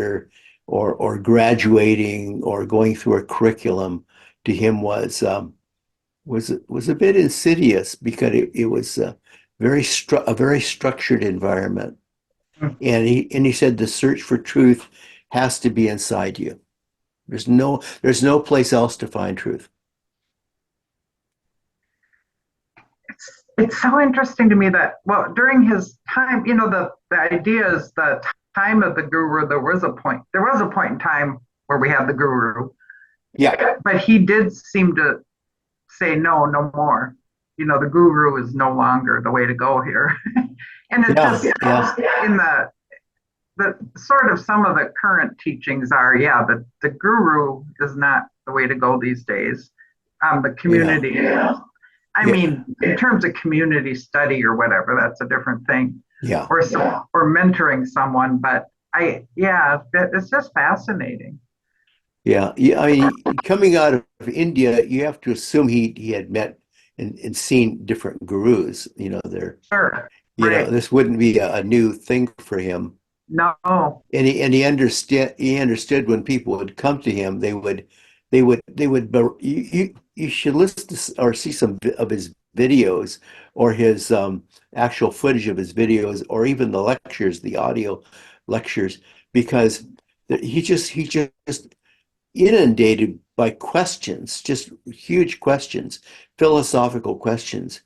or graduating or going through a curriculum to him was a bit insidious because it was a very structured environment. And he said the search for truth has to be inside you. There's no place else to find truth. It's so interesting to me that, well, during his time, the idea is the time of the guru, there was a point in time where we had the guru, Yeah, but he did seem to say, no, no more. The guru is no longer the way to go here. And it yeah, just, yeah, in the sort of some of the current teachings are, yeah, the guru is not the way to go these days. The yeah, community, I yeah, mean, in terms of community study or whatever, that's a different thing, yeah, or mentoring someone. But yeah, it's just fascinating. yeah. Yeah, I mean, coming out of India, you have to assume he had met and seen different gurus. Sure, right? This wouldn't be a new thing for him. No, And he understood when people would come to him, they would you should listen to or see some of his videos or his actual footage of his videos or even the lectures, the audio lectures, because he just inundated by questions, just huge questions, philosophical questions.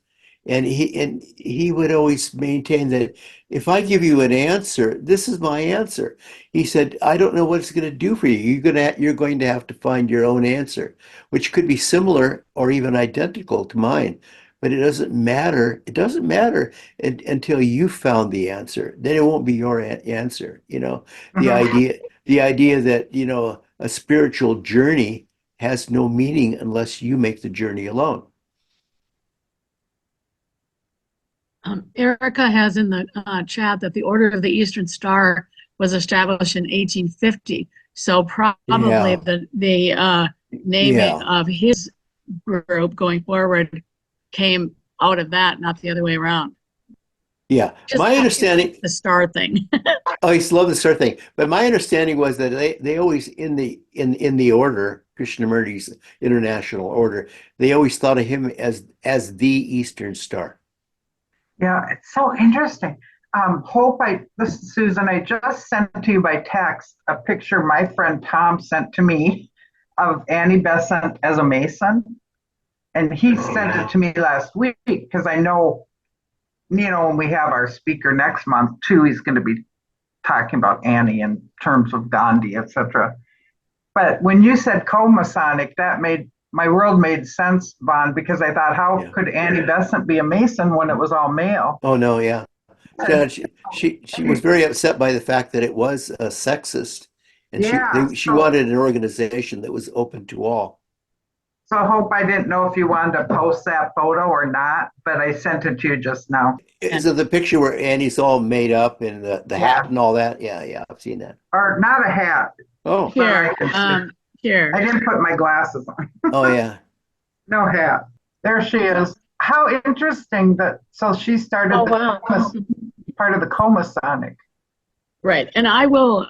And he would always maintain that if I give you an answer, this is my answer. He said, I don't know what it's going to do for you. You're going to have to find your own answer, which could be similar or even identical to mine. But it doesn't matter. It doesn't matter until you found the answer. Then it won't be your answer. The mhm. idea that, a spiritual journey has no meaning unless you make the journey alone. Erica has in the chat that the Order of the Eastern Star was established in 1850. So probably Yeah, the naming yeah, of his group going forward came out of that, not the other way around. yeah. Just My understanding, the star thing. I used to love the sort of thing, but my understanding was that they always in the order, Krishnamurti's international order, they always thought of him as the Eastern Star. Yeah, it's so interesting. This is Susan. I just sent to you by text a picture my friend Tom sent to me of Annie Besant as a Mason, and he sent it to me last week because I know, when we have our speaker next month too, he's going to be talking about Annie in terms of Gandhi, etc. But when you said co-Masonic, that made my world made sense, Vaughn, because I thought, how Yeah. could Annie Besant be a Mason when it was all male? Oh no, yeah. She was very upset by the fact that it was sexist, and Yeah. she wanted an organization that was open to all. So I hope I didn't know if you wanted to post that photo or not, but I sent it to you just now. Is it the picture where Annie's all made up and the Yeah. hat and all that? Yeah, yeah, I've seen that. Or not a hat. Oh, Here, I can see. here. I didn't put my glasses on. oh yeah. No hat. There she is. how interesting that. So she started Oh, wow. part of the Comasonic. Right. And I will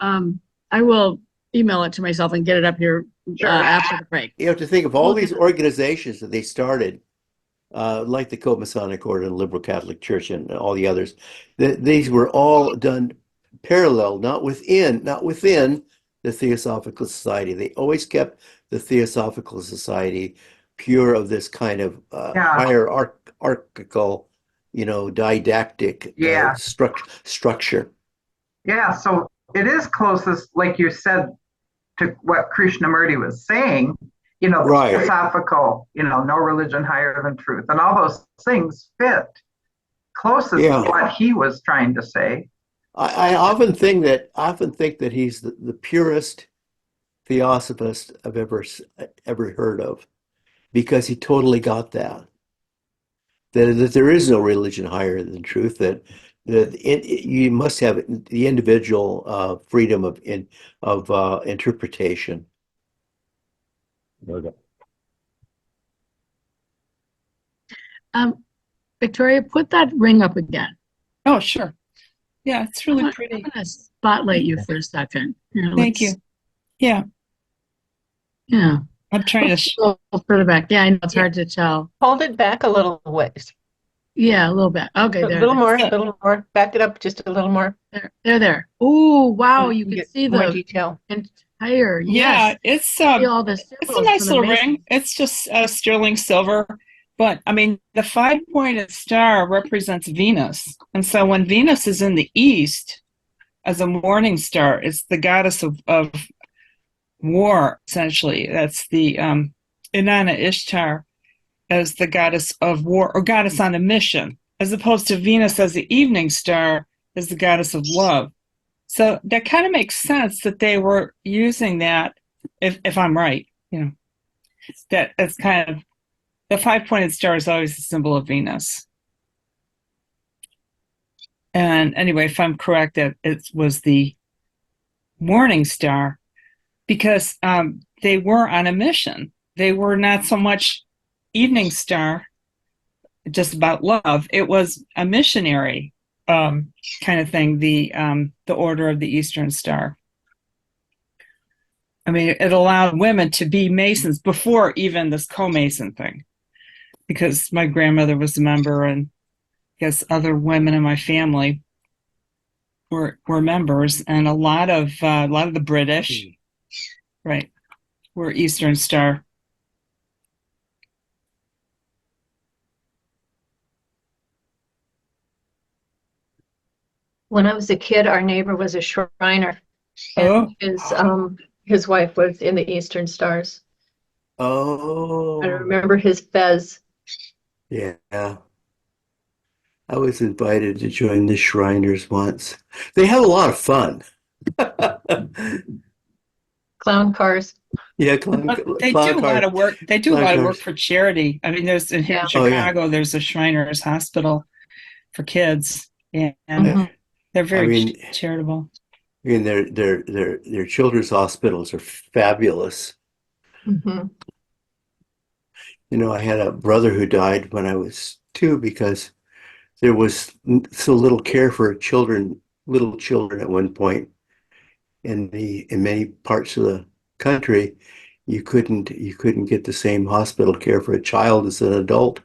email it to myself and get it up here Sure. after the break. You have to think of all Look these at- organizations that they started, like the Co-Masonic Order and Liberal Catholic Church and all the others. These were all done parallel, not within the Theosophical Society. They always kept the Theosophical Society pure of this kind of Yeah. hierarchical, didactic Yeah. structure. Yeah, so it is closest, like you said, to what Krishnamurti was saying, the Right. philosophical, no religion higher than truth, and all those things fit closest Yeah. to what he was trying to say. I often think that he's the purest theosophist I've ever heard of, because he totally got that there is no religion higher than truth, that you must have the individual freedom of interpretation. Victoria, put that ring up again. Oh, sure. Yeah, it's really I'm pretty. going to spotlight you for a second. Here, Thank you. Yeah, Yeah. I'm trying A to. little further back. Yeah, I know it's Yeah. hard to tell. Hold it back a little ways. Yeah, a little bit. Okay, A there. little more, a little more. Back it up just a little more. There. Ooh, wow, So you can get see more the detail. entire. Yeah, Yes. it's See all the it's a symbols nice for the little Masons. ring. It's just sterling silver, but I mean the 5-pointed star represents Venus, and so when Venus is in the east as a morning star, it's the goddess of war. Essentially, that's the Inanna Ishtar as the goddess of war, or goddess on a mission, as opposed to Venus as the evening star as the goddess of love. So that kind of makes sense that they were using that, if I'm right, that's kind of, the 5-pointed star is always a symbol of Venus. And anyway, if I'm correct, that it was the morning star, because they were on a mission. They were not so much evening star, just about love. It was a missionary kind of thing, the Order of the Eastern Star. I mean, it allowed women to be Masons before even this co-Mason thing, because my grandmother was a member, and I guess other women in my family were members, and a lot of the British, right, were Eastern Star. When I was a kid, our neighbor was a Shriner, and his wife was in the Eastern Stars. Oh, I remember his fez. yeah. I was invited to join the Shriners once. They had a lot of fun. Clown cars. Yeah, They do a lot of work. They do a lot of work cars. for charity. I mean, there's here in Yeah. Oh, yeah. Chicago, there's a Shriners Hospital for kids, and Mhm. they're very mean- charitable. I mean, their children's hospitals are fabulous. Mhm. I had a brother who died when I was 2 because there was so little care for little children at one point. In many parts of the country, you couldn't get the same hospital care for a child as an adult.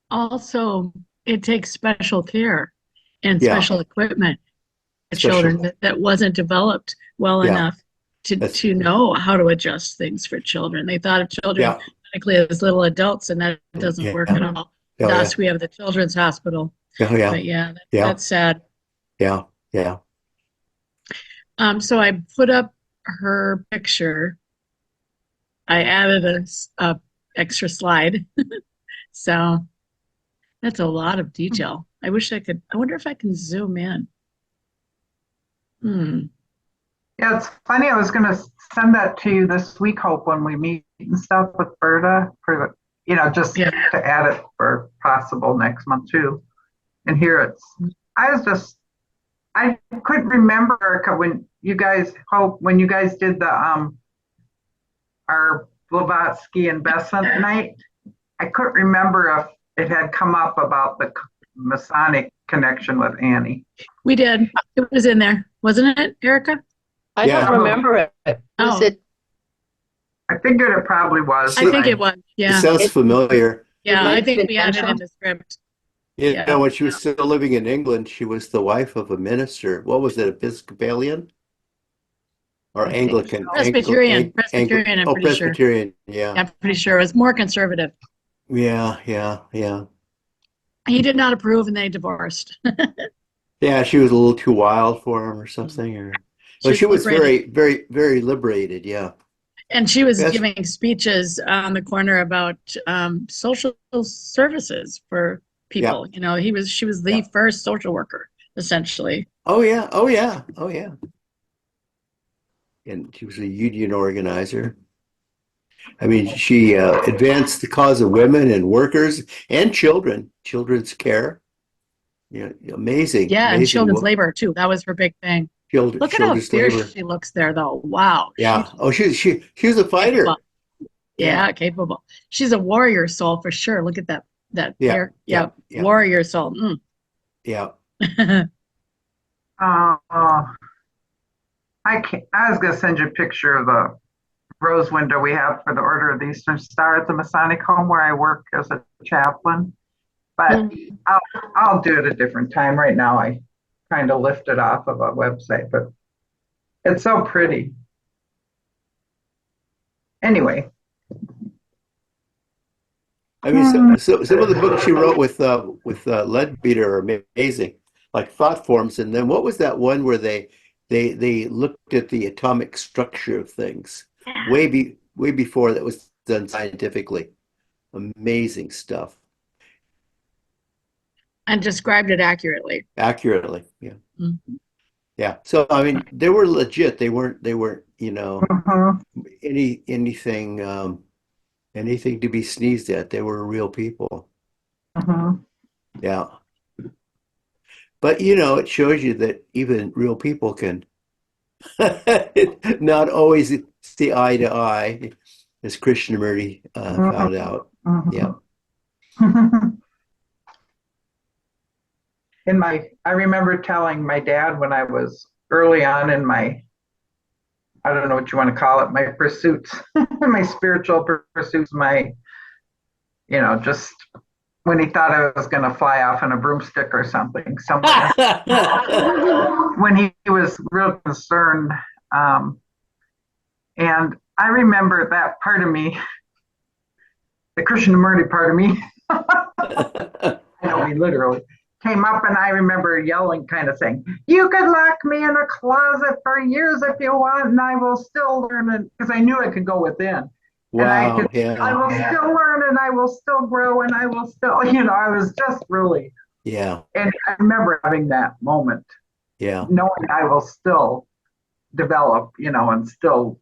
Also, it takes special care and Yeah. special equipment for Special- children that wasn't developed well Yeah. enough to know how to adjust things for children. They thought of children Yeah. medically as little adults, and that doesn't Yeah. work at all. Oh, Thus, we have the Children's Hospital. yeah. Yeah. But yeah, Yeah. that's sad. Yeah. Yeah. So I put up her picture. I added a extra slide. So that's a lot of detail. I wonder if I can zoom in. Yeah, it's funny. I was going to send that to you this week, Hope, when we meet and stuff with Berta for just Yeah. to add it for possible next month too. And here I couldn't remember, Erica, when you guys did our Blavatsky and Besant night. I couldn't remember if it had come up about the Masonic connection with Annie. We did. It was in there, wasn't it, Erica? I Yeah. don't remember it. Was Oh. it? I figured it probably was. I think it was. It Yeah. sounds familiar. Yeah, might I have think been we had it in mentioned. the script. You Yeah. know, when she was still living in England, she was the wife of a minister. What was it, Episcopalian or I think Anglican? Presbyterian. Presbyterian, I'm Oh, pretty sure. Presbyterian. Yeah. I'm pretty sure it was more conservative. Yeah. He did not approve and they divorced. Yeah, she was a little too wild for him or something. Or but she was liberated. very liberated. Yeah. And she was Yes. giving speeches on the corner about social services for people. You know, she was the Yeah. first social worker, essentially. Oh yeah. And she was a union organizer. I mean, she advanced the cause of women and workers and children's care. Yeah, amazing. Yeah, and amazing children's wo- labor too. That was her big thing. child- Look at how children's fierce labor. she looks there, though. Wow. Yeah. Oh, she was a fighter. Capable. Yeah, capable. She's a warrior soul for sure. Look at that Yeah, hair. yeah, Yeah, yeah. warrior soul. Yeah. I was going to send you a picture of the rose window we have for the Order of the Eastern Star at the Masonic home where I work as a chaplain. But I'll do it a different time. Right now, I kind of lift it off of a website, but it's so pretty. Anyway. I mean, some of the books she wrote with Leadbeater are amazing, like Thought Forms. And then what was that one where they looked at the atomic structure of things way before that was done scientifically? Amazing stuff. And described it accurately. Accurately, yeah. Mhm. Yeah. So I mean, they were legit. They weren't, Mhm. anything to be sneezed at. They were real people. Mhm. Yeah. But it shows you that even real people can not always see eye to eye, as Krishnamurti found out. Yeah. I remember telling my dad when I was early on in my, I don't know what you want to call it, my pursuits, my spiritual pursuits, just when he thought I was going to fly off on a broomstick or something somewhere. When he was real concerned. And I remember that part of me, the Krishnamurti part of me, I don't mean literally, came up, and I remember yelling, kind of saying, "You could lock me in a closet for years if you want, and I will still learn," because I knew I could go within. Wow. And I will still learn, and I will still grow, and I will still, I was just really, Yeah. and I remember having that moment, Yeah. knowing I will still develop, and still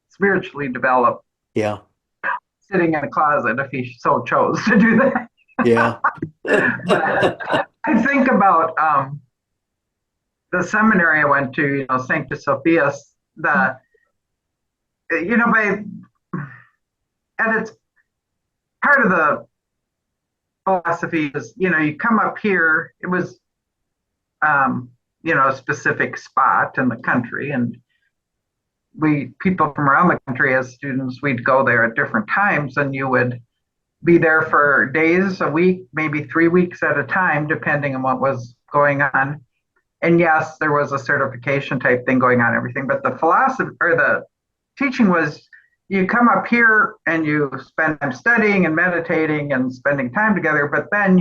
spiritually develop, Yeah. sitting in a closet if he so chose to do that. Yeah. I think about the seminary I went to, Sancta Sophia, at its part of the philosophy is, you come up here, it was, a specific spot in the country, and people from around the country as students, we'd go there at different times, and you would be there for days, a week, maybe 3 weeks at a time, depending on what was going on. And yes, there was a certification type thing going on, everything, but the philosophy or the teaching was, you come up here and you spend time studying and meditating and spending time together, but then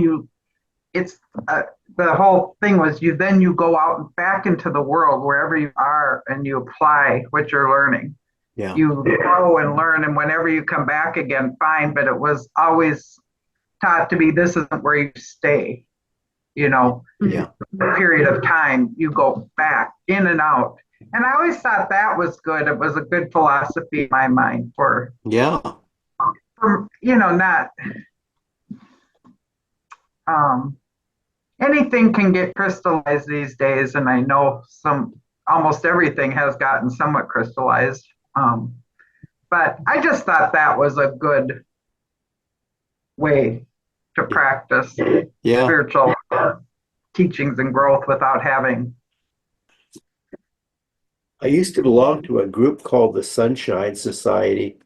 the whole thing was you go out and back into the world wherever you are, and you apply what you're learning. Yeah. You grow and learn, and whenever you come back again, fine, but it was always taught to be, this isn't where you stay, Yeah. a period of time, you go back in and out. And I always thought that was good. It was a good philosophy in my mind for Yeah. not anything can get crystallized these days, and I know almost everything has gotten somewhat crystallized. But I just thought that was a good way to practice Yeah. spiritual teachings and growth without having. I used to belong to a group called the Sunshine Society,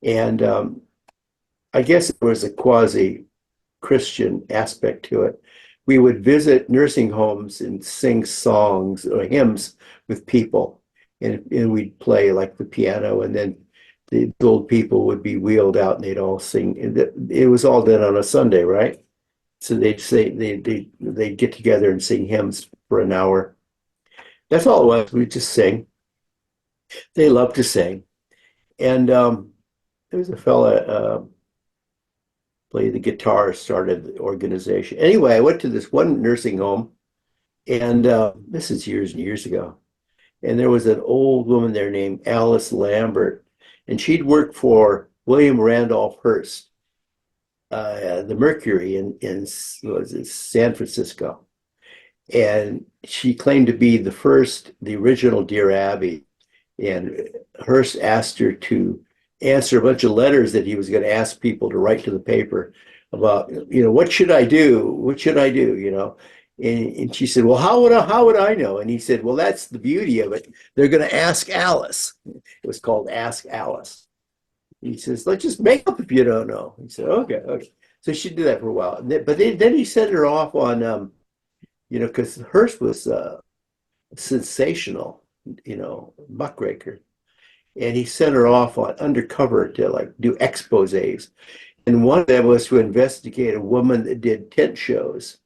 and I guess there was a quasi-Christian aspect to it. We would visit nursing homes and sing songs or hymns with people, and we'd play like the piano, and then the old people would be wheeled out and they'd all sing. And it was all done on a Sunday, right? So they'd say they'd get together and sing hymns for an hour. That's all it was. We'd just sing. They loved to sing. And there was a fella played the guitar, started the organization. Anyway, I went to this one nursing home, and this is years and years ago. And there was an old woman there named Alice Lambert, and she'd worked for William Randolph Hearst, the Mercury in was it San Francisco. And she claimed to be the original Dear Abby. And Hearst asked her to answer a bunch of letters that he was going to ask people to write to the paper about, what should I do? What should I do? And she said, well, how would I know? And he said, well, that's the beauty of it. They're going to ask Alice. It was called Ask Alice. He says, let's just make up if you don't know. He said, okay. So she did that for a while. But then he sent her off on, because Hearst was sensational, muckraker. And he sent her off on undercover to like do exposés. And one of them was to investigate a woman that did tent shows.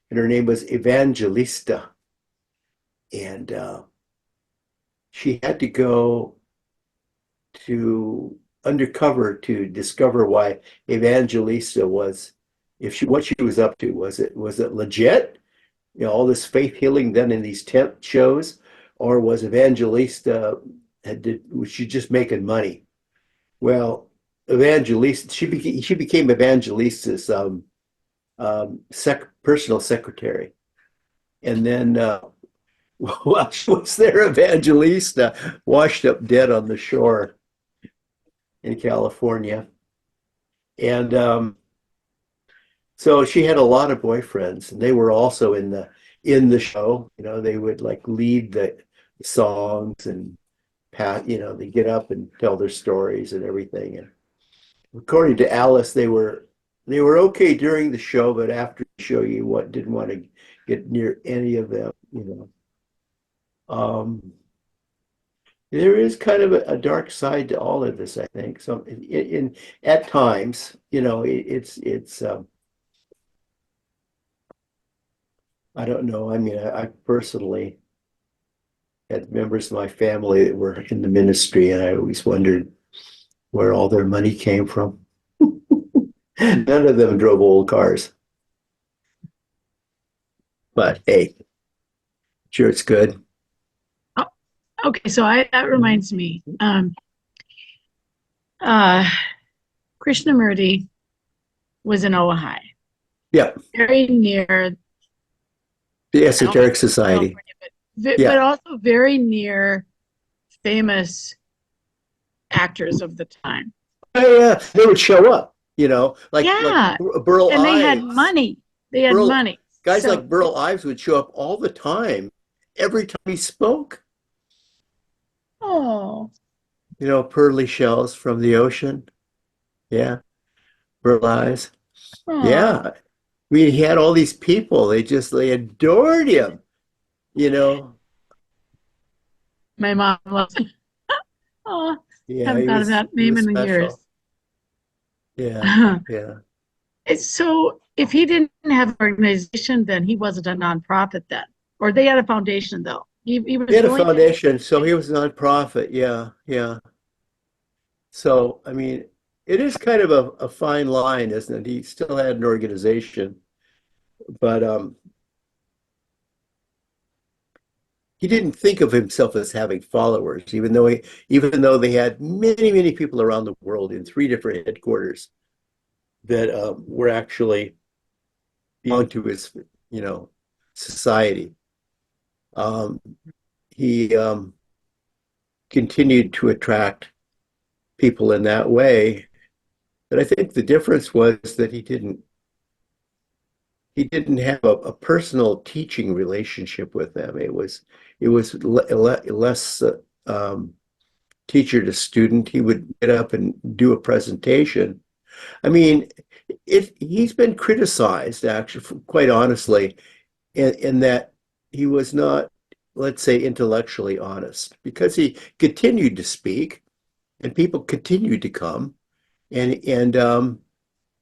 And her name was Evangelista. And she had to go to undercover to discover why Evangelista was, what she was up to. Was it legit? All this faith healing done in these tent shows, or was Evangelista was she just making money? Well, Evangelista, she became Evangelista's personal secretary, and then while she was there, Evangelista washed up dead on the shore in California, and so she had a lot of boyfriends, and they were also in the show. They would like lead the songs and they get up and tell their stories and everything. And according to Alice, they were okay during the show, but after the show, didn't want to get near any of them. There is kind of a dark side to all of this, I think. So, at times, it's. I don't know. I mean, I personally had members of my family that were in the ministry, and I always wondered where all their money came from. None of them drove old cars. But hey, sure, it's good. Oh, okay, so that reminds me. Krishnamurti was in Ojai. Yeah. Very near The Esoteric Society. But also very near famous actors of the time. Oh, yeah, they would show up, like Burl and they Ives. had money. They had money. Guys like Burl Ives would show up all the time, every time he spoke. Oh. Pearly shells from the ocean. Yeah. Burl Ives. Oh. Yeah. He had all these people. They adored him. My mom loves him. Oh, Yeah, haven't thought of that name in years. Yeah, yeah. So if he didn't have an organization, then he wasn't a nonprofit then. Or they had a foundation though. He had a foundation, so he was a nonprofit. Yeah. So, I mean, it is kind of a fine line, isn't it? He still had an organization, but he didn't think of himself as having followers, even though they had many, many people around the world in 3 different headquarters that were actually belonged to his, society. He continued to attract people in that way. But I think the difference was that he didn't have a personal teaching relationship with them. It was less teacher to student. He would get up and do a presentation. I mean, he's been criticized, actually, quite honestly, in that he was not, let's say, intellectually honest, because he continued to speak and people continued to come, and and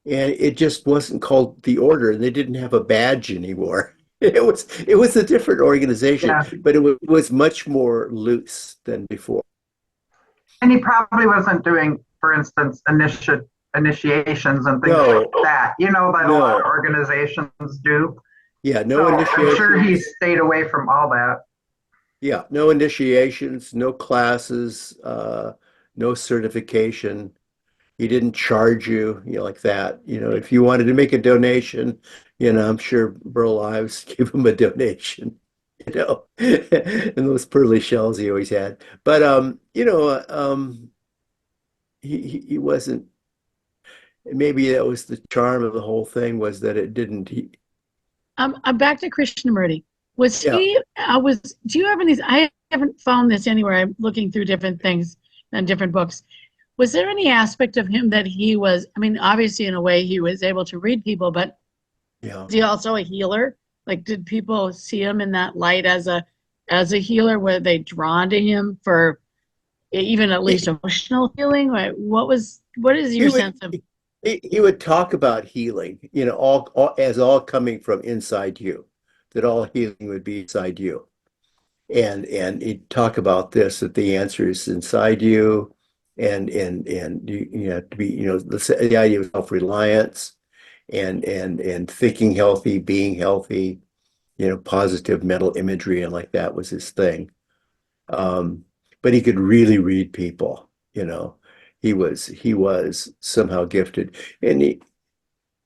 it just wasn't called the order, and they didn't have a badge anymore. It was a different organization, Yeah. but it was much more loose than before. And he probably wasn't doing, for instance, initiations and things No, like that, that a lot of no, organizations do. yeah, no So I'm sure he initiations. stayed away from all that. Yeah, no initiations, no classes, no certification. He didn't charge you, like that. If you wanted to make a donation, I'm sure Burl Ives gave him a donation, and those pearly shells he always had. But he wasn't. Maybe that was the charm of the whole thing, was that it didn't. I'm back to Krishnamurti. Was Yeah, he, do you have any, I haven't found this anywhere. I'm looking through different things and different books. Was there any aspect of him that he was, I mean, obviously in a way he was able to read people, but yeah. was he also a healer? Like, did people see him in that light as a healer? Were they drawn to him for even at least He, emotional healing? What is he your would sense of? he would talk about healing, all coming from inside you, that all healing would be inside you. And he'd talk about this, that the answer is inside you, and you have to be, the idea of self-reliance, and thinking healthy, being healthy, positive mental imagery, and like that was his thing. But he could really read people. He was somehow gifted, and he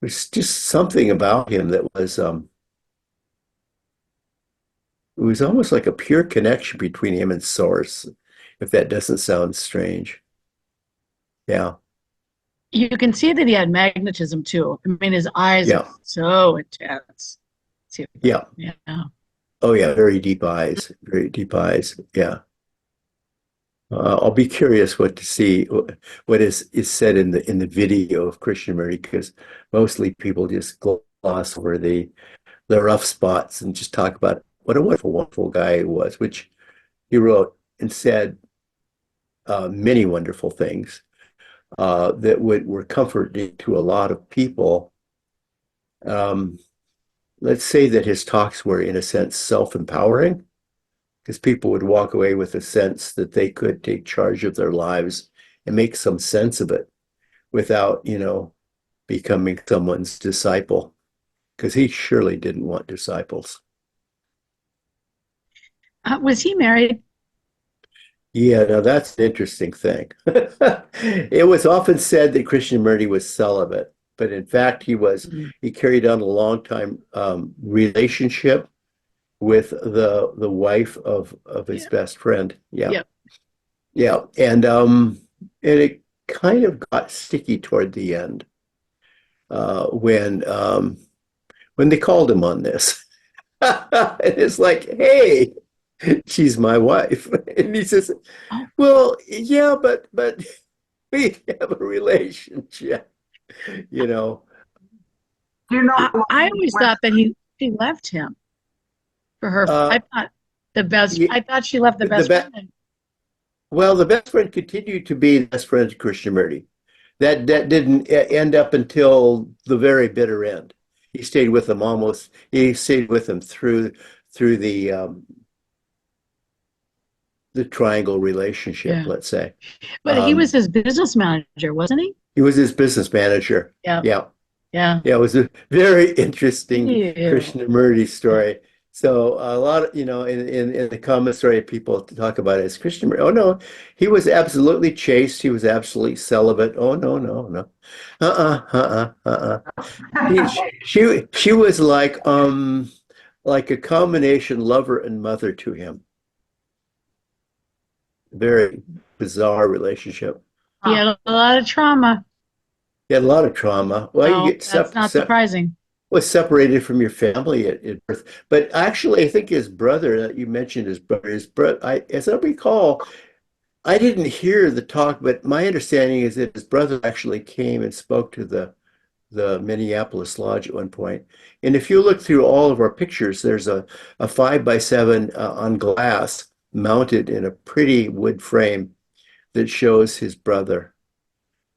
there's just something about him that was it was almost like a pure connection between him and source, if that doesn't sound strange. Yeah, You can see that he had magnetism too. I mean, his eyes are yeah, so intense. See, yeah. yeah. Oh yeah, very deep eyes, very deep eyes. Yeah. I'll be curious what to see what is said in the video of Krishnamurti, because mostly people just gloss over the rough spots and just talk about what a wonderful, wonderful guy he was, which he wrote and said many wonderful things that were comforting to a lot of people. Um, let's say that his talks were, in a sense, self-empowering, because people would walk away with a sense that they could take charge of their lives and make some sense of it without, becoming someone's disciple, because he surely didn't want disciples. Was he married? Yeah, now that's an interesting thing. It was often said that Krishnamurti was celibate, but in fact Mhm. he carried on a long time relationship with the wife of his Yeah. best friend. Yeah, Yeah. yeah, and it kind of got sticky toward the end uh, when um, when they called him on this. And it's like, hey, she's my wife, and he says, Oh, well, yeah, but we have a relationship, you know. Do you know I, how long I he always went? thought that she left him for her. Uh, I thought she left the the best be friend. well, the best friend continued to be the best friend of Krishnamurti. That didn't end up until the very bitter end. He stayed with him almost. He stayed with him through the triangle relationship, Yeah. let's say. But he was Um, his business manager, wasn't he? he was his business manager. Yeah. Yeah. Yeah. Yeah, it was a very interesting Ew. Krishnamurti story. So a lot of, in the commentary, people talk about it as Krishnamurti. Oh no, he was absolutely chaste. He was absolutely celibate. Oh no, no, no. He, she was like a combination lover and mother to him. Very bizarre relationship. He had a lot of trauma. He had a lot of trauma. Well, you No, get that's not surprising. was separated from your family at birth. But actually, I think his brother, that you mentioned his brother, as I recall, I didn't hear the talk, but my understanding is that his brother actually came and spoke to the Minneapolis Lodge at one point. And if you look through all of our pictures, there's a 5x7 on glass mounted in a pretty wood frame that shows his brother.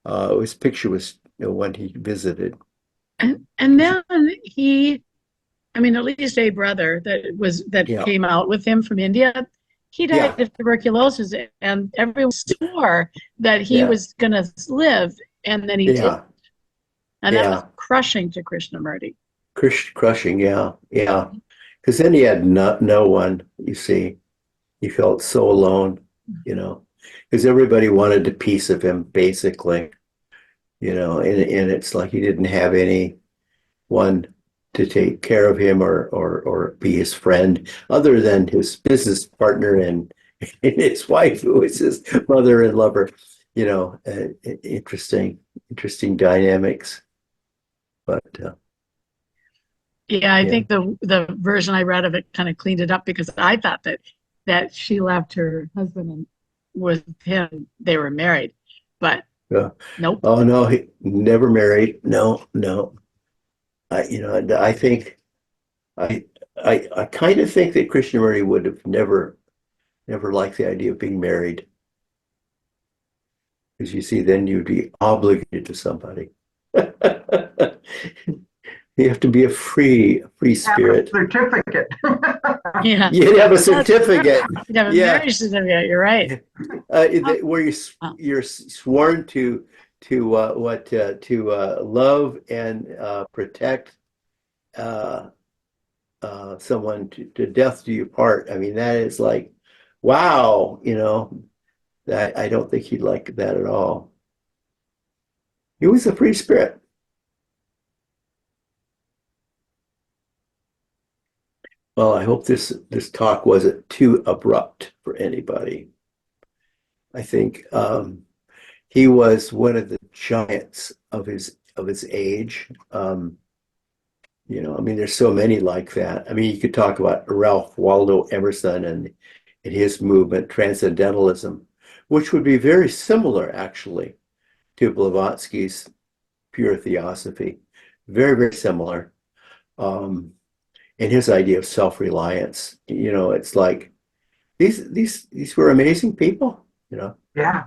His picture was when he visited. And then I mean, at least a brother that Yeah, came out with him from India, he died yeah, of tuberculosis, and everyone swore that he yeah, was going to live, and then he did, yeah, and that was yeah. crushing to Krishnamurti. Crushing, yeah, yeah. Because then he had no one, you see. He felt so alone, you know, because everybody wanted a piece of him, basically, and it's like he didn't have anyone to take care of him or be his friend other than his business partner and his wife, who was his mother and lover, interesting dynamics. But Yeah, I yeah, think the version I read of it kind of cleaned it up because I thought that she left her husband and with him they were married, but yeah. nope. Oh no, he never married. No, no. I think I kind of think that Krishnamurti would have never liked the idea of being married, because you see, then you'd be obligated to somebody. You have to be a free Have a spirit. certificate. Yeah, You'd have a that's true. certificate. You'd have a Yeah, marriage certificate. You're right. where Oh, you're sworn to love and protect uh, someone to death do you part. I mean, that is like, wow, that I don't think he'd like that at all. He was a free spirit. Well, I hope this talk wasn't too abrupt for anybody. I think he was one of the giants of his age. I mean, there's so many like that. I mean, you could talk about Ralph Waldo Emerson and his movement, Transcendentalism, which would be very similar actually to Blavatsky's pure theosophy. Very, very similar. Um, and his idea of self-reliance. It's like these were amazing people, Yeah.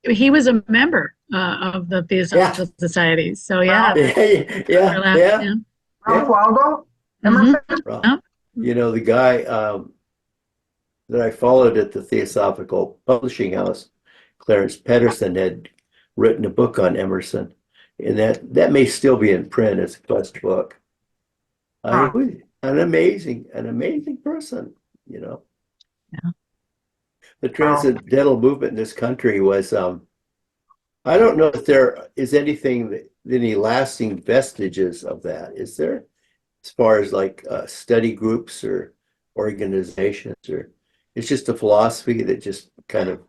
he was a member of the Yeah, Theosophical Society. So yeah, Ralph, that yeah, yeah, overlap. yeah, Yeah. Ralph yeah. Waldo Hmm. Emerson. Well, Yeah. the guy that I followed at the Theosophical Publishing House, Clarence Pedersen, had written a book on Emerson, and that may still be in print as a quest book. Huh. An amazing person, you know. Yeah. The Wow. transcendental movement in this country was, I don't know if there is any lasting vestiges of that. Is there, as far as like study groups or organizations, or it's just a philosophy that just kind of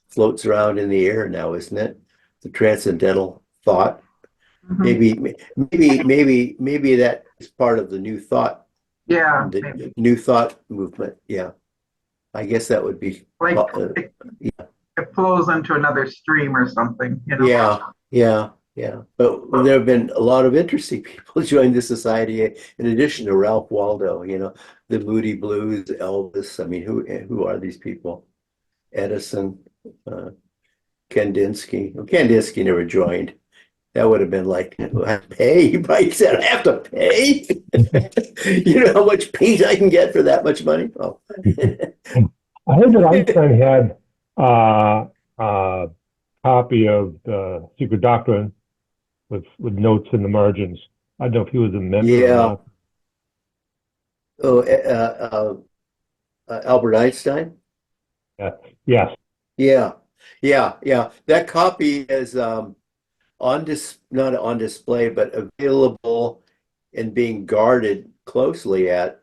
floats around in the air now, isn't it? The transcendental thought. Mhm. Maybe that is part of the Yeah. the new thought movement. Yeah, I guess that would be. Like Uh, it flows into another stream or something. yeah, yeah, yeah. But there have been a lot of interesting people join the society in addition to Ralph Waldo. The Moody Blues, Elvis. I mean, who are these people? Edison, uh, Kandinsky. Well, Kandinsky never joined. That would have been like, pay. He probably said, I have to pay. You know how much paint I can get for that much money? Oh. I heard that Einstein had a copy of the Secret Doctrine with notes in the margins. I don't know if he was a member or Yeah. not. Oh, Albert Einstein. Yes. Yeah, yeah. That copy is not on display, but available and being guarded closely at.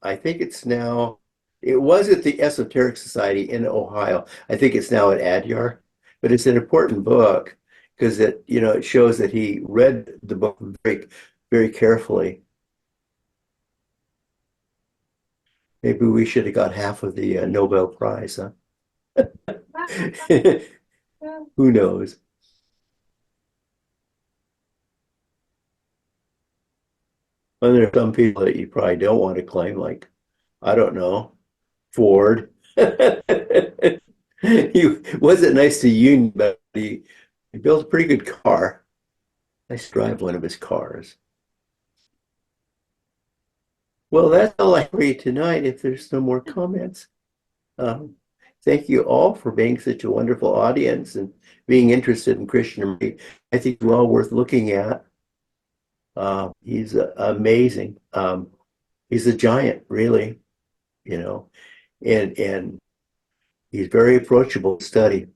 I think it's now. It was at the Esoteric Society in Ohio. I think it's now at Adyar. but it's an important book because it shows that he read the book very, very carefully. Maybe we should have got half of the Nobel Prize, huh? Who knows? And there are some people that you probably don't want to claim, like, I don't know, Ford. He wasn't nice to Union, but he built a pretty good car. I used to drive one of his cars. Well, that's all I have for you tonight. If there's no more comments, thank you all for being such a wonderful audience and being interested in Krishnamurti. I think it's well worth looking at. He's amazing. He's a giant, really, and he's very approachable to study.